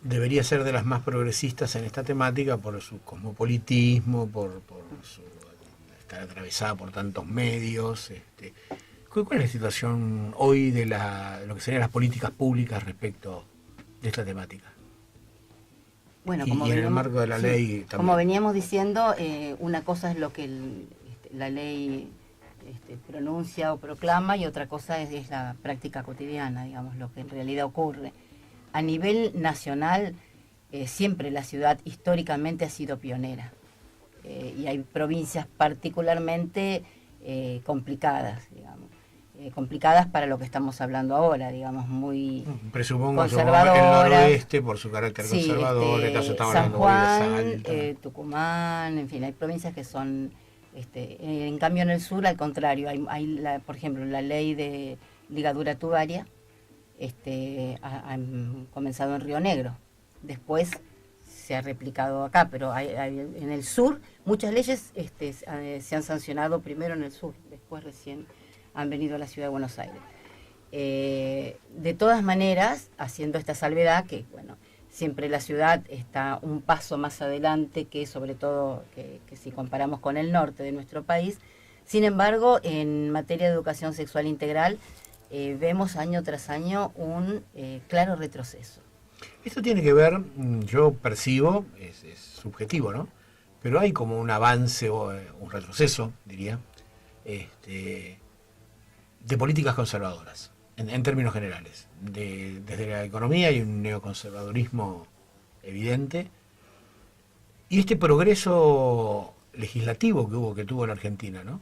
debería ser de las más progresistas en esta temática por su cosmopolitismo, por estar atravesada por tantos medios. ¿Cuál es la situación hoy de lo que serían las políticas públicas respecto de esta temática? Bueno, y en el marco de la ley también. Como veníamos diciendo, una cosa es lo que la ley pronuncia o proclama y otra cosa es la práctica cotidiana, digamos, lo que en realidad ocurre. A nivel nacional, siempre la ciudad históricamente ha sido pionera y hay provincias particularmente complicadas, digamos. Complicadas para lo que estamos hablando ahora, digamos, muy conservadoras. El noroeste por su carácter conservador, el caso estamos San hablando Juan, hoy de Salta. Tucumán, en fin, hay provincias que son, en cambio en el sur al contrario, hay por ejemplo la ley de ligadura tubaria, ha comenzado en Río Negro, después se ha replicado acá, pero en el sur muchas leyes se han sancionado primero en el sur, después recién han venido a la ciudad de Buenos Aires. De todas maneras, haciendo esta salvedad, que bueno, siempre la ciudad está un paso más adelante que sobre todo que si comparamos con el norte de nuestro país. Sin embargo, en materia de educación sexual integral, vemos año tras año un claro retroceso. Esto tiene que ver, yo percibo, es subjetivo, ¿no? Pero hay como un avance o un retroceso, diría, de políticas conservadoras, en términos generales. Desde la economía hay un neoconservadurismo evidente. Y este progreso legislativo que tuvo la Argentina, ¿no?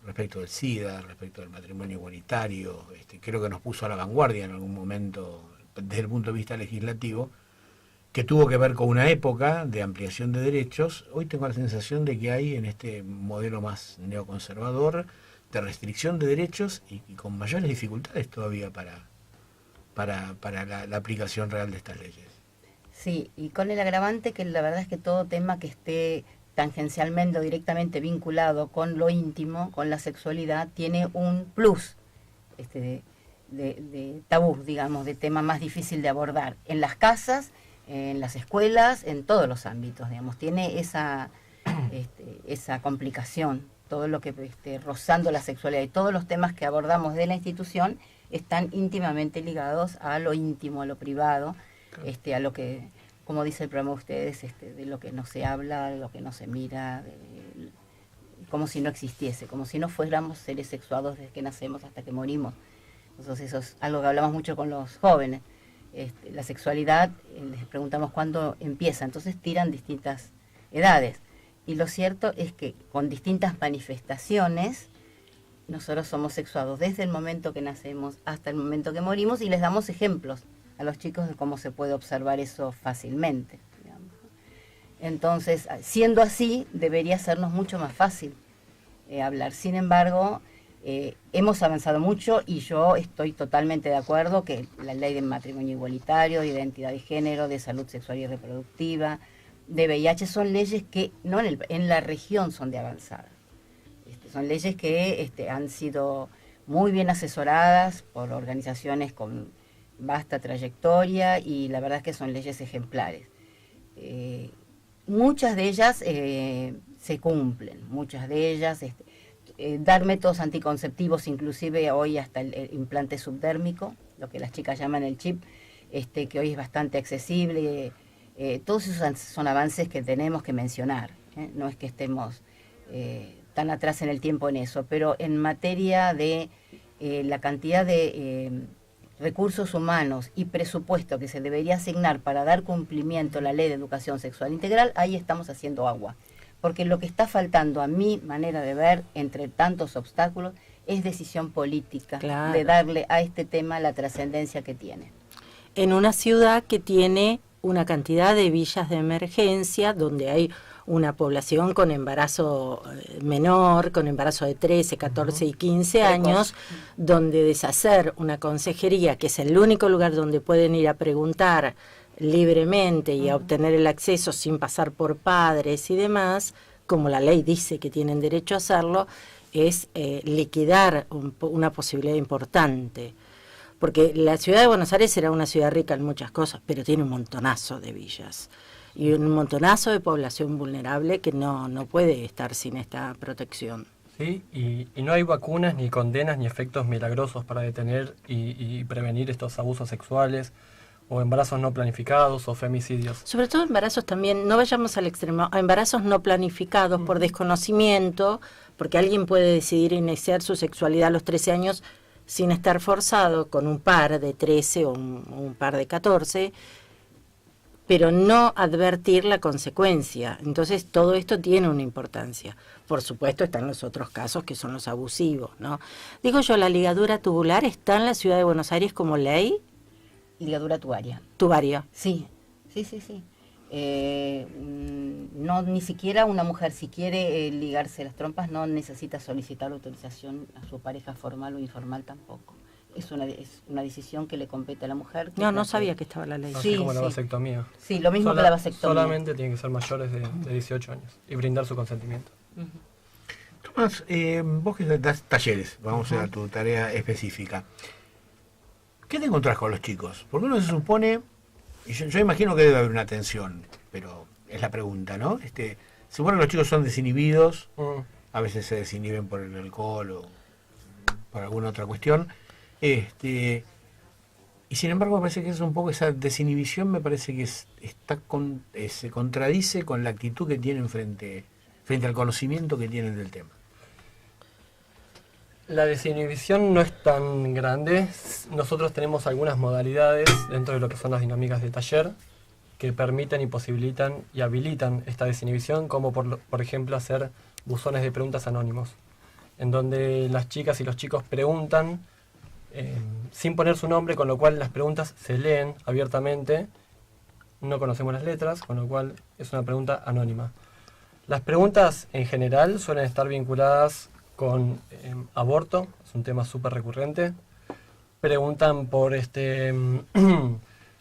Respecto del SIDA, respecto del matrimonio igualitario, creo que nos puso a la vanguardia en algún momento desde el punto de vista legislativo, que tuvo que ver con una época de ampliación de derechos. Hoy tengo la sensación de que hay en este modelo más neoconservador de restricción de derechos y con mayores dificultades todavía para la aplicación real de estas leyes. Sí, y con el agravante que la verdad es que todo tema que esté tangencialmente o directamente vinculado con lo íntimo, con la sexualidad, tiene un plus de tabú, digamos, de tema más difícil de abordar. En las casas, en las escuelas, en todos los ámbitos, digamos, tiene esa complicación. Todo lo que rozando la sexualidad y todos los temas que abordamos de la institución están íntimamente ligados a lo íntimo, a lo privado, a lo que, como dice el programa de ustedes, de lo que no se habla, de lo que no se mira, como si no existiese, como si no fuéramos seres sexuados desde que nacemos hasta que morimos. Entonces eso es algo que hablamos mucho con los jóvenes. La sexualidad, les preguntamos cuándo empieza, entonces tiran distintas edades. Y lo cierto es que con distintas manifestaciones nosotros somos sexuados desde el momento que nacemos hasta el momento que morimos y les damos ejemplos a los chicos de cómo se puede observar eso fácilmente, digamos. Entonces, siendo así, debería sernos mucho más fácil hablar. Sin embargo, hemos avanzado mucho y yo estoy totalmente de acuerdo que la ley de matrimonio igualitario, de identidad de género, de salud sexual y reproductiva, de VIH son leyes que no en la región son de avanzada. Son leyes que han sido muy bien asesoradas por organizaciones con vasta trayectoria y la verdad es que son leyes ejemplares. Muchas de ellas se cumplen, muchas de ellas dar métodos anticonceptivos, inclusive hoy hasta el implante subdérmico, lo que las chicas llaman el chip, que hoy es bastante accesible. Todos esos son avances que tenemos que mencionar, no es que estemos tan atrás en el tiempo en eso, pero en materia de la cantidad de recursos humanos y presupuesto que se debería asignar para dar cumplimiento a la Ley de Educación Sexual Integral, ahí estamos haciendo agua. Porque lo que está faltando, a mi manera de ver, entre tantos obstáculos, es decisión política, claro, de darle a este tema la trascendencia que tiene. En una ciudad que tiene una cantidad de villas de emergencia, donde hay una población con embarazo menor, con embarazo de 13, 14 y 15 años, donde deshacer una consejería, que es el único lugar donde pueden ir a preguntar libremente y a obtener el acceso sin pasar por padres y demás, como la ley dice que tienen derecho a hacerlo, es liquidar una posibilidad importante. Porque la ciudad de Buenos Aires será una ciudad rica en muchas cosas, pero tiene un montonazo de villas y un montonazo de población vulnerable que no puede estar sin esta protección. Sí, y no hay vacunas, ni condenas, ni efectos milagrosos para detener y prevenir estos abusos sexuales, o embarazos no planificados, o femicidios. Sobre todo embarazos también, no vayamos al extremo, a embarazos no planificados por desconocimiento, porque alguien puede decidir iniciar su sexualidad a los 13 años sin estar forzado con un par de 13 o un par de 14, pero no advertir la consecuencia. Entonces todo esto tiene una importancia. Por supuesto están los otros casos que son los abusivos, ¿no? Digo yo, ¿la ligadura tubular está en la ciudad de Buenos Aires como ley? Ligadura tubaria. Tubaria. Sí. No, ni siquiera una mujer, si quiere ligarse las trompas, no necesita solicitar autorización a su pareja formal o informal tampoco. Es una decisión que le compete a la mujer. No sabía que estaba la ley. Así como la vasectomía. Sí, lo mismo que la vasectomía. Solamente tienen que ser mayores de 18 años y brindar su consentimiento. Tomás, vos que das talleres, vamos a tu tarea específica. ¿Qué te encontrás con los chicos? Porque uno se supone, y yo imagino que debe haber una tensión, pero es la pregunta, ¿no? Se supone que los chicos son desinhibidos, a veces se desinhiben por el alcohol o por alguna otra cuestión, y sin embargo me parece que es un poco esa desinhibición, me parece que se contradice con la actitud que tienen frente al conocimiento que tienen del tema. La desinhibición no es tan grande. Nosotros tenemos algunas modalidades dentro de lo que son las dinámicas de taller que permiten y posibilitan y habilitan esta desinhibición, como por ejemplo hacer buzones de preguntas anónimos, en donde las chicas y los chicos preguntan sin poner su nombre, con lo cual las preguntas se leen abiertamente, no conocemos las letras, con lo cual es una pregunta anónima. Las preguntas en general suelen estar vinculadas con aborto, es un tema súper recurrente. Preguntan por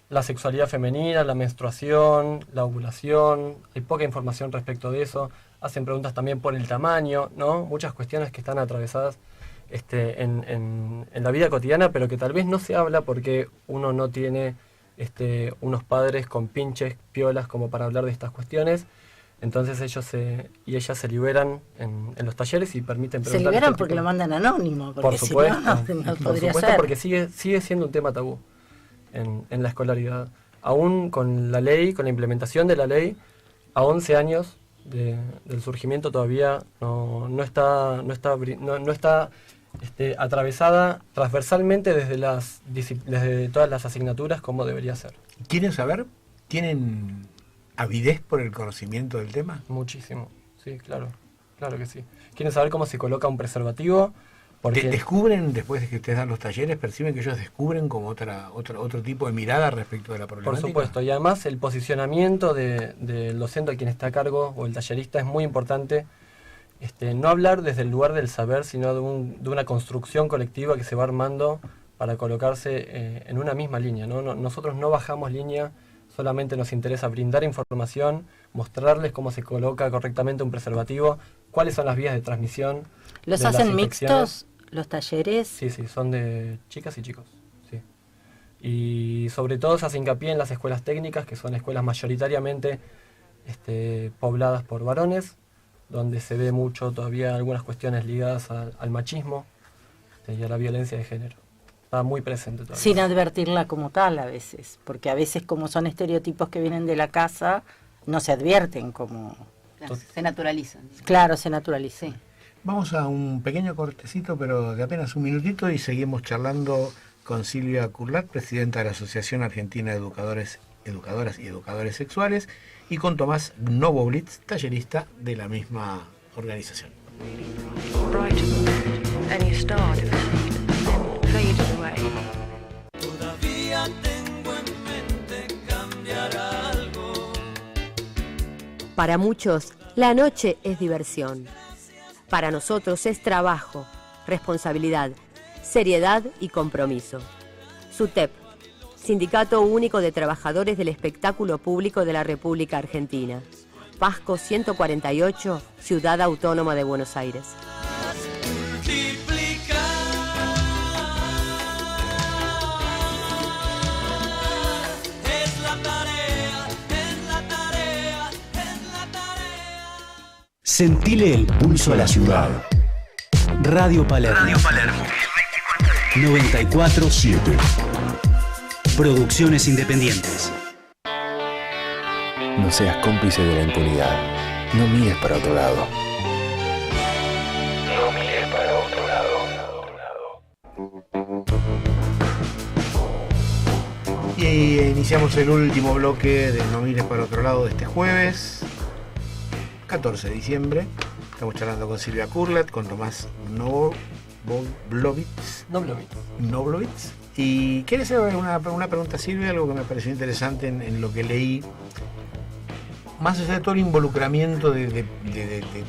la sexualidad femenina, la menstruación, la ovulación, hay poca información respecto de eso. Hacen preguntas también por el tamaño, ¿no? Muchas cuestiones que están atravesadas en la vida cotidiana, pero que tal vez no se habla porque uno no tiene unos padres con pinches, piolas como para hablar de estas cuestiones. Entonces ellos y ellas se liberan en los talleres y permiten preguntar. Se liberan porque lo mandan anónimo, porque por supuesto, si no podría supuesto, ser. porque sigue siendo un tema tabú en la escolaridad. Aún con la ley, con la implementación de la ley, a 11 años del surgimiento todavía no está atravesada transversalmente desde todas las asignaturas como debería ser. ¿Quieren saber? ¿Tienen avidez por el conocimiento del tema? Muchísimo, sí, claro que sí. ¿Quieren saber cómo se coloca un preservativo? Porque ¿Descubren, después de que ustedes dan los talleres, perciben que ellos descubren como otro tipo de mirada respecto de la problemática? Por supuesto, y además el posicionamiento del docente a quien está a cargo o el tallerista es muy importante. No hablar desde el lugar del saber, sino de una construcción colectiva que se va armando para colocarse en una misma línea, ¿no? Nosotros no bajamos línea, solamente nos interesa brindar información, mostrarles cómo se coloca correctamente un preservativo, cuáles son las vías de transmisión. ¿Los hacen mixtos los talleres? Sí, son de chicas y chicos, sí. Y sobre todo se hace hincapié en las escuelas técnicas, que son escuelas mayoritariamente pobladas por varones, donde se ve mucho todavía algunas cuestiones ligadas al machismo y a la violencia de género. Está muy presente todavía. Sin advertirla como tal a veces, porque a veces como son estereotipos que vienen de la casa, no se advierten como... Claro, se naturalizan. Claro, se naturalizan. Sí. Vamos a un pequeño cortecito, pero de apenas un minutito, y seguimos charlando con Silvia Kurlat, presidenta de la Asociación Argentina de Educadoras y Educadores Sexuales, y con Tomás Novoblitz, tallerista de la misma organización. Todavía tengo en mente cambiar algo. Para muchos, la noche es diversión. Para nosotros es trabajo, responsabilidad, seriedad y compromiso. SUTEP, Sindicato Único de Trabajadores del Espectáculo Público de la República Argentina. Pasco 148, Ciudad Autónoma de Buenos Aires. Sentile el pulso a la ciudad. Radio Palermo. Radio Palermo. 94.7. Producciones independientes. No seas cómplice de la impunidad. No mires para otro lado. No mires para otro lado. Y iniciamos el último bloque de No mires para otro lado de este jueves, 14 de diciembre. Estamos charlando con Silvia Kurlat, con Tomás Novoblitz. Y quiero hacer una pregunta, Silvia, algo que me pareció interesante en lo que leí. Más allá de todo el involucramiento de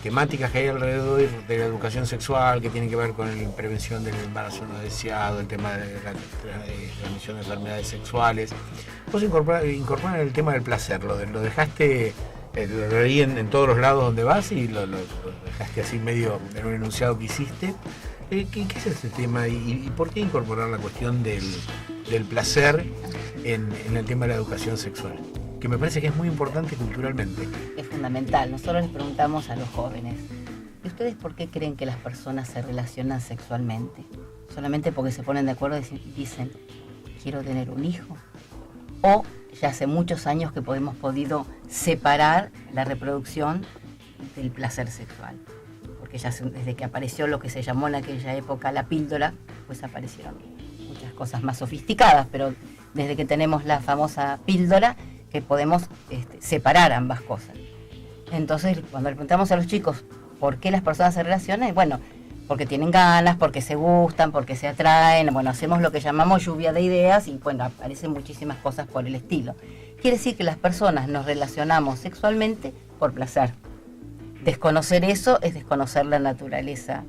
temáticas que hay alrededor de la educación sexual, que tienen que ver con la prevención del embarazo no deseado, el tema de la transmisión de enfermedades sexuales, vos incorporan el tema del placer, lo dejaste, lo leí en todos los lados donde vas y lo dejaste así medio en un enunciado que hiciste. ¿Qué es ese tema y por qué incorporar la cuestión del placer en el tema de la educación sexual? Que me parece que es muy importante culturalmente. Es fundamental. Nosotros les preguntamos a los jóvenes, ¿y ustedes por qué creen que las personas se relacionan sexualmente? ¿Solamente porque se ponen de acuerdo y dicen, quiero tener un hijo? ¿O ya hace muchos años que hemos podido separar la reproducción del placer sexual? Porque ya desde que apareció lo que se llamó en aquella época la píldora, pues aparecieron muchas cosas más sofisticadas, pero desde que tenemos la famosa píldora, que podemos separar ambas cosas. Entonces, cuando le preguntamos a los chicos por qué las personas se relacionan, bueno, porque tienen ganas, porque se gustan, porque se atraen, bueno, hacemos lo que llamamos lluvia de ideas y bueno, aparecen muchísimas cosas por el estilo. Quiere decir que las personas nos relacionamos sexualmente por placer. Desconocer eso es desconocer la naturaleza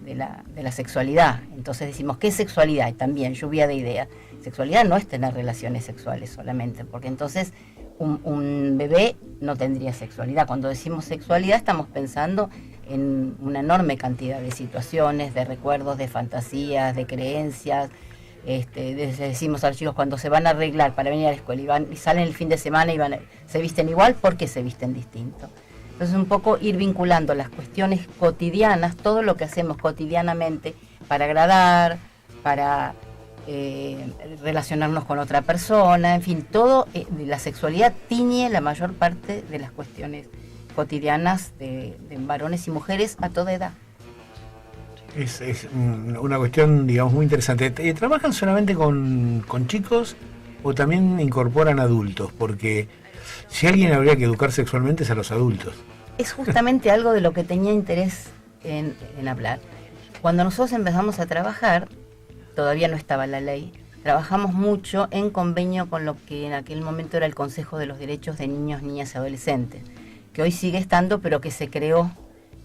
de la sexualidad. Entonces decimos, ¿qué es sexualidad? Y también lluvia de ideas. Sexualidad no es tener relaciones sexuales solamente, porque entonces un bebé no tendría sexualidad. Cuando decimos sexualidad estamos pensando en una enorme cantidad de situaciones, de recuerdos, de fantasías, de creencias. Decimos a los chicos cuando se van a arreglar para venir a la escuela y salen el fin de semana y se visten igual, ¿por qué se visten distinto? Entonces un poco ir vinculando las cuestiones cotidianas, todo lo que hacemos cotidianamente para agradar, para relacionarnos con otra persona, en fin, todo la sexualidad tiñe la mayor parte de las cuestiones cotidianas de varones y mujeres a toda edad. Es una cuestión, digamos, muy interesante. ¿Trabajan solamente con chicos o también incorporan adultos? Porque si alguien habría que educar sexualmente es a los adultos. Es justamente algo de lo que tenía interés en hablar. Cuando nosotros empezamos a trabajar, todavía no estaba la ley, trabajamos mucho en convenio con lo que en aquel momento era el Consejo de los Derechos de Niños, Niñas y Adolescentes, que hoy sigue estando, pero que se creó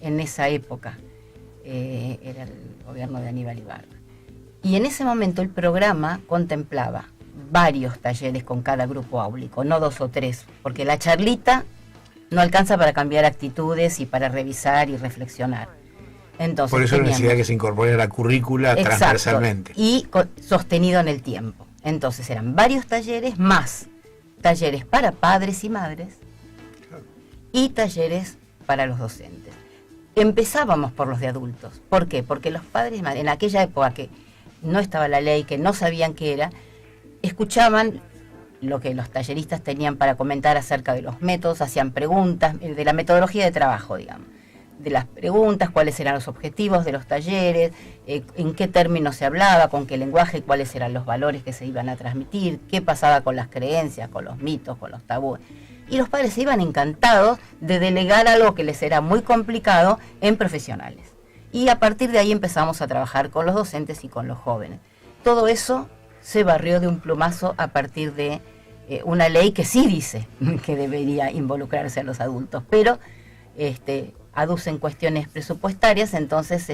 en esa época. Era el gobierno de Aníbal Ibarra. Y en ese momento el programa contemplaba varios talleres con cada grupo áulico, no 2 o 3, porque la charlita no alcanza para cambiar actitudes y para revisar y reflexionar. Entonces, por eso la necesidad que se incorpore a la currícula transversalmente. Y sostenido en el tiempo. Entonces eran varios talleres, más talleres para padres y madres y talleres para los docentes. Empezábamos por los de adultos. ¿Por qué? Porque los padres, en aquella época que no estaba la ley, que no sabían qué era, escuchaban lo que los talleristas tenían para comentar acerca de los métodos, hacían preguntas, de la metodología de trabajo, digamos, de las preguntas, cuáles eran los objetivos de los talleres, en qué términos se hablaba, con qué lenguaje, cuáles eran los valores que se iban a transmitir, qué pasaba con las creencias, con los mitos, con los tabúes. Y los padres se iban encantados de delegar algo que les era muy complicado en profesionales. Y a partir de ahí empezamos a trabajar con los docentes y con los jóvenes. Todo eso se barrió de un plumazo a partir de una ley que sí dice que debería involucrarse a los adultos, pero aducen cuestiones presupuestarias, entonces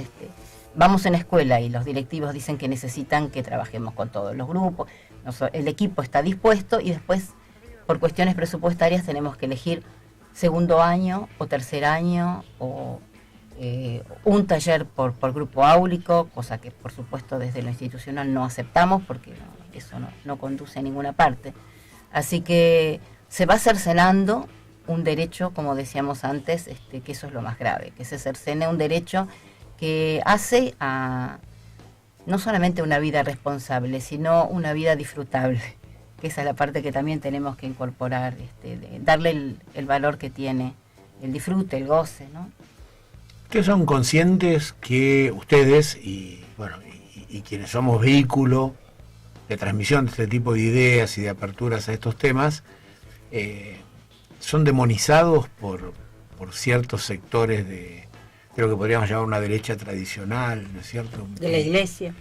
vamos en escuela y los directivos dicen que necesitan que trabajemos con todos los grupos, el equipo está dispuesto y después por cuestiones presupuestarias tenemos que elegir segundo año o tercer año o un taller por grupo áulico, cosa que por supuesto desde lo institucional no aceptamos porque eso no conduce a ninguna parte. Así que se va cercenando un derecho, como decíamos antes, que eso es lo más grave, que se cercene un derecho que hace a no solamente una vida responsable, sino una vida disfrutable, que esa es la parte que también tenemos que incorporar, darle el valor que tiene, el disfrute, el goce, ¿no? ¿Ustedes son conscientes que ustedes y quienes somos vehículo de transmisión de este tipo de ideas y de aperturas a estos temas, son demonizados por ciertos sectores de lo que podríamos llamar una derecha tradicional, ¿no es cierto? De la iglesia.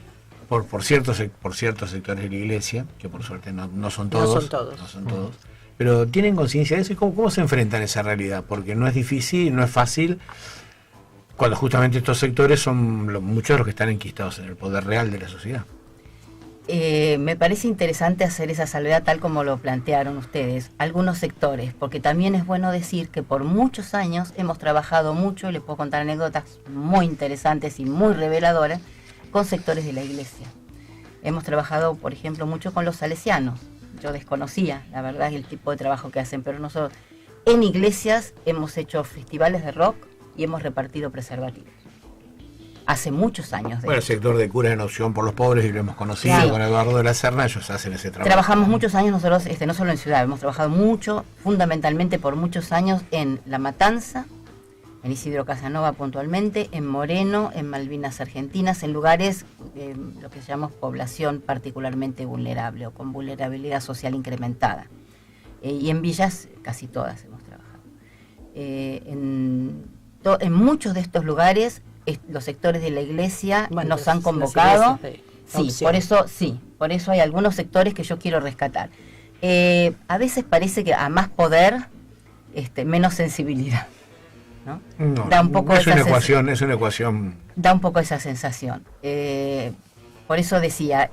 Por ciertos sectores de la iglesia, que por suerte no son todos. No son todos. Pero ¿tienen conciencia de eso? ¿Y cómo se enfrentan a esa realidad? Porque no es difícil, no es fácil, cuando justamente estos sectores son muchos de los que están enquistados en el poder real de la sociedad. Me parece interesante hacer esa salvedad tal como lo plantearon ustedes, algunos sectores, porque también es bueno decir que por muchos años hemos trabajado mucho, les puedo contar anécdotas muy interesantes y muy reveladoras, con sectores de la iglesia. Hemos trabajado, por ejemplo, mucho con los salesianos. Yo desconocía, la verdad, el tipo de trabajo que hacen, pero nosotros en iglesias hemos hecho festivales de rock y hemos repartido preservativos. Hace muchos años. El sector de curas en opción por los pobres, y lo hemos conocido, sí, con Eduardo de la Serna, ellos hacen ese trabajo. Trabajamos muchos años nosotros, no solo en Ciudad, hemos trabajado mucho, fundamentalmente por muchos años en La Matanza, en Isidro Casanova puntualmente, en Moreno, en Malvinas Argentinas, en lugares, lo que llamamos población particularmente vulnerable o con vulnerabilidad social incrementada. Y en villas casi todas hemos trabajado. En muchos de estos lugares los sectores de la iglesia nos han convocado. Por eso hay algunos sectores que yo quiero rescatar. A veces parece que a más poder, menos sensibilidad. ¿No? Da un poco es una ecuación. Da un poco esa sensación. Por eso decía,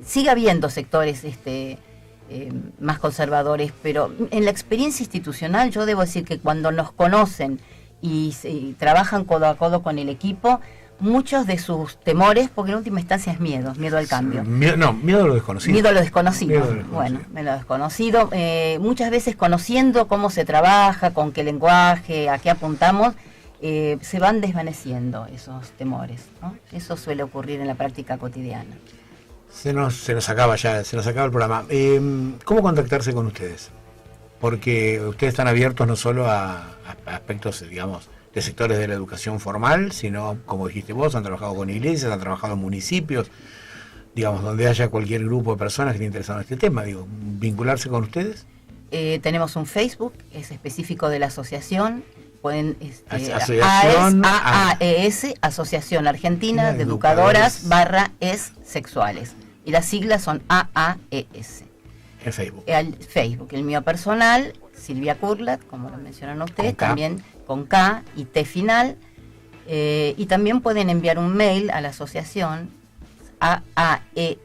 sigue habiendo sectores más conservadores, pero en la experiencia institucional yo debo decir que cuando nos conocen y trabajan codo a codo con el equipo, muchos de sus temores, porque en última instancia es miedo al cambio. Miedo a lo desconocido. Miedo a lo desconocido. Bueno, a lo desconocido. Muchas veces conociendo cómo se trabaja, con qué lenguaje, a qué apuntamos, se van desvaneciendo esos temores, ¿no? Eso suele ocurrir en la práctica cotidiana. Se nos acaba el programa. ¿Cómo contactarse con ustedes? Porque ustedes están abiertos no solo a aspectos, digamos, de sectores de la educación formal, sino, como dijiste vos, han trabajado con iglesias, han trabajado en municipios, digamos, donde haya cualquier grupo de personas que estén interesados en este tema, vincularse con ustedes. Tenemos un Facebook, es específico de la asociación, pueden AES, Asociación Argentina de Educadoras /es Sexuales, y las siglas son AAES. En Facebook. El mío personal, Silvia Curlat, como lo mencionaron ustedes, también con K y T final, y también pueden enviar un mail a la asociación AAESORG,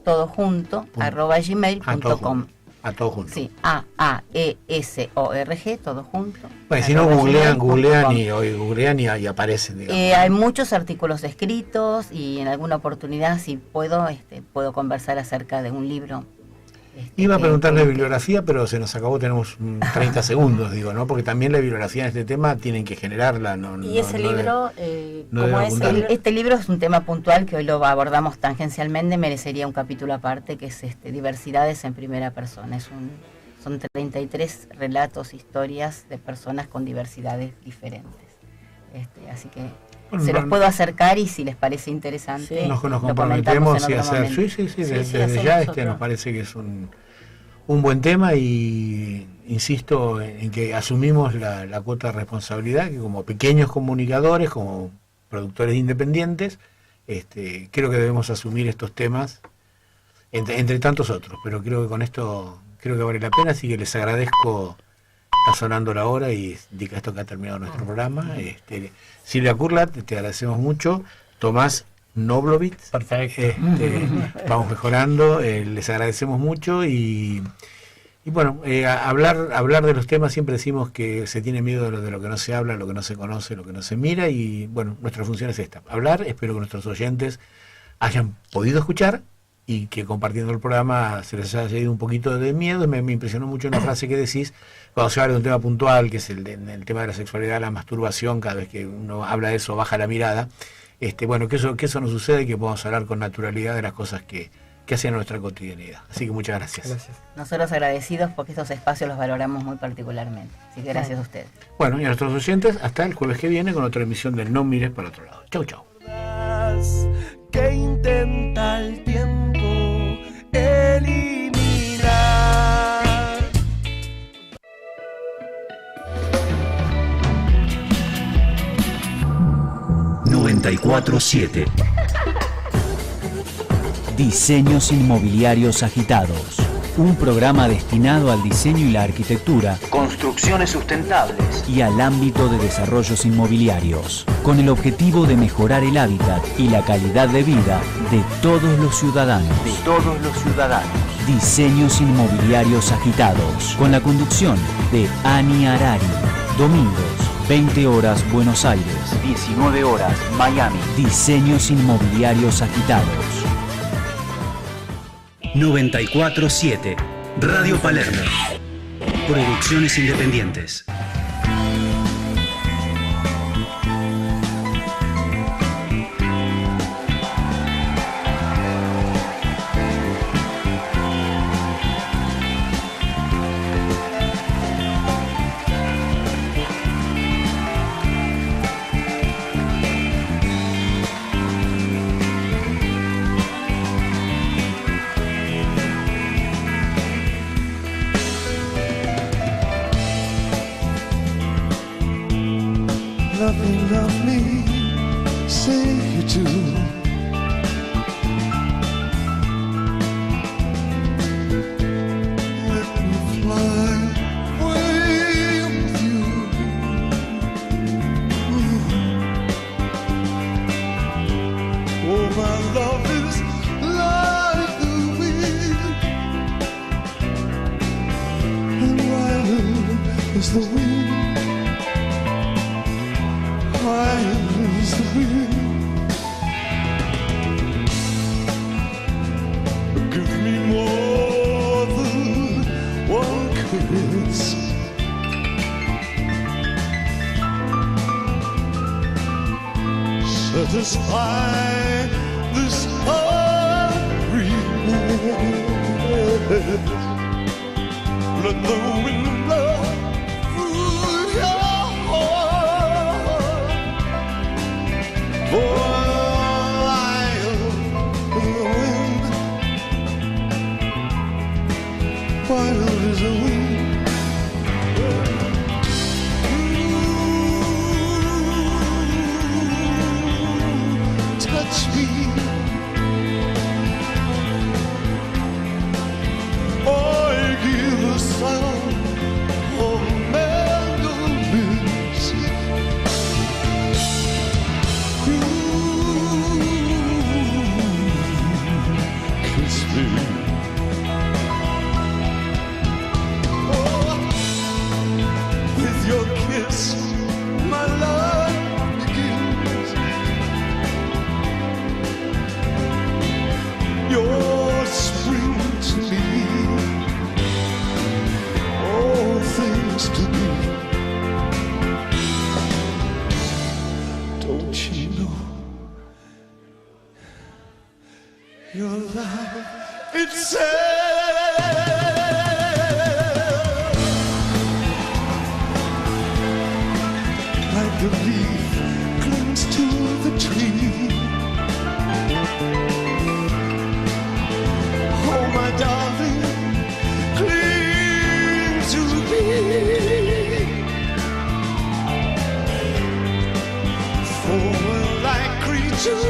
todo junto, @gmail.com. A todo junto. Sí, AAESORG, todo junto. Pues si no, googlean y aparecen, digamos. Hay muchos artículos escritos y en alguna oportunidad, si puedo conversar acerca de un libro Iba a preguntarle de bibliografía, pero se nos acabó, tenemos 30 segundos, digo, ¿no? Porque también la bibliografía en este tema tienen que generarla. Y ese libro, este libro es un tema puntual que hoy lo abordamos tangencialmente, merecería un capítulo aparte, que es diversidades en primera persona. Son 33 relatos, historias de personas con diversidades diferentes. Así que se los puedo acercar y si les parece interesante, nos comprometemos y hacer. Desde ya nos parece que es un buen tema y insisto en que asumimos la cuota de responsabilidad que como pequeños comunicadores, como productores independientes, creo que debemos asumir estos temas entre tantos otros, pero creo que con esto creo que vale la pena, así que les agradezco. Está sonando la hora y indica esto que ha terminado nuestro programa. Silvia Kurlat, te agradecemos mucho. Tomás Noblovitz. Perfecto. Vamos mejorando, les agradecemos mucho y bueno, hablar de los temas, siempre decimos que se tiene miedo de lo que no se habla, lo que no se conoce, lo que no se mira, y bueno, nuestra función es esta, hablar. Espero que nuestros oyentes hayan podido escuchar y que compartiendo el programa se les haya ido un poquito de miedo. Me impresionó mucho una frase que decís cuando se habla de un tema puntual, que es el tema de la sexualidad, la masturbación. Cada vez que uno habla de eso baja la mirada. Bueno, que eso no sucede, que podamos hablar con naturalidad de las cosas que hacen nuestra cotidianidad. Así que muchas gracias. Nosotros agradecidos porque estos espacios los valoramos muy particularmente. Así que gracias a ustedes. Bueno, y a nuestros oyentes, hasta el jueves que viene con otra emisión de No Mires para Otro Lado. Chau, chau. Que intenta el tiempo eliminar. 94.7 Diseños Inmobiliarios Agitados. Un programa destinado al diseño y la arquitectura, construcciones sustentables y al ámbito de desarrollos inmobiliarios, con el objetivo de mejorar el hábitat y la calidad de vida de todos los ciudadanos. Diseños Inmobiliarios Agitados, con la conducción de Ani Arari. Domingos, 20 horas Buenos Aires, 19 horas Miami. Diseños Inmobiliarios Agitados. 94.7 Radio Palermo. Producciones independientes. Nothing of me, say you do. Let me fly away with you. Oh, my love is like the wind, and wild is the wind. Is the wind. Give me more than one kiss. Satisfy this hungry head. Let the wind blow through your heart. For I am the wind, wild as a wind. Touch me, I give a sound clings to me. Don't you know your life itself, like the leaf clings to the tree. Oh, my darling, cling to me. For we're like creatures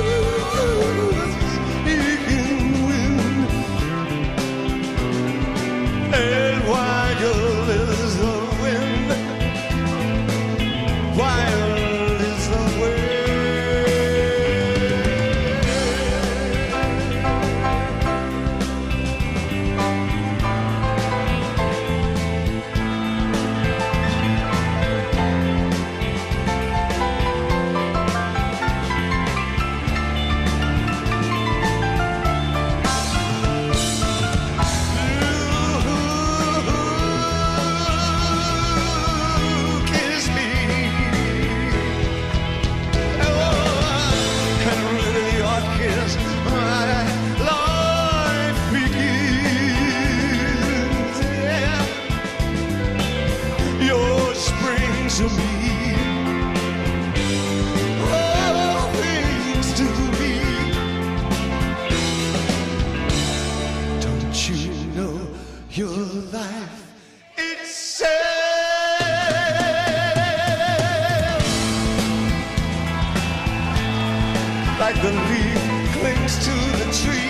in wind, and wild is the wind, wild is the wind. To me, all things to me. Don't you know your life itself, like the leaf clings to the tree.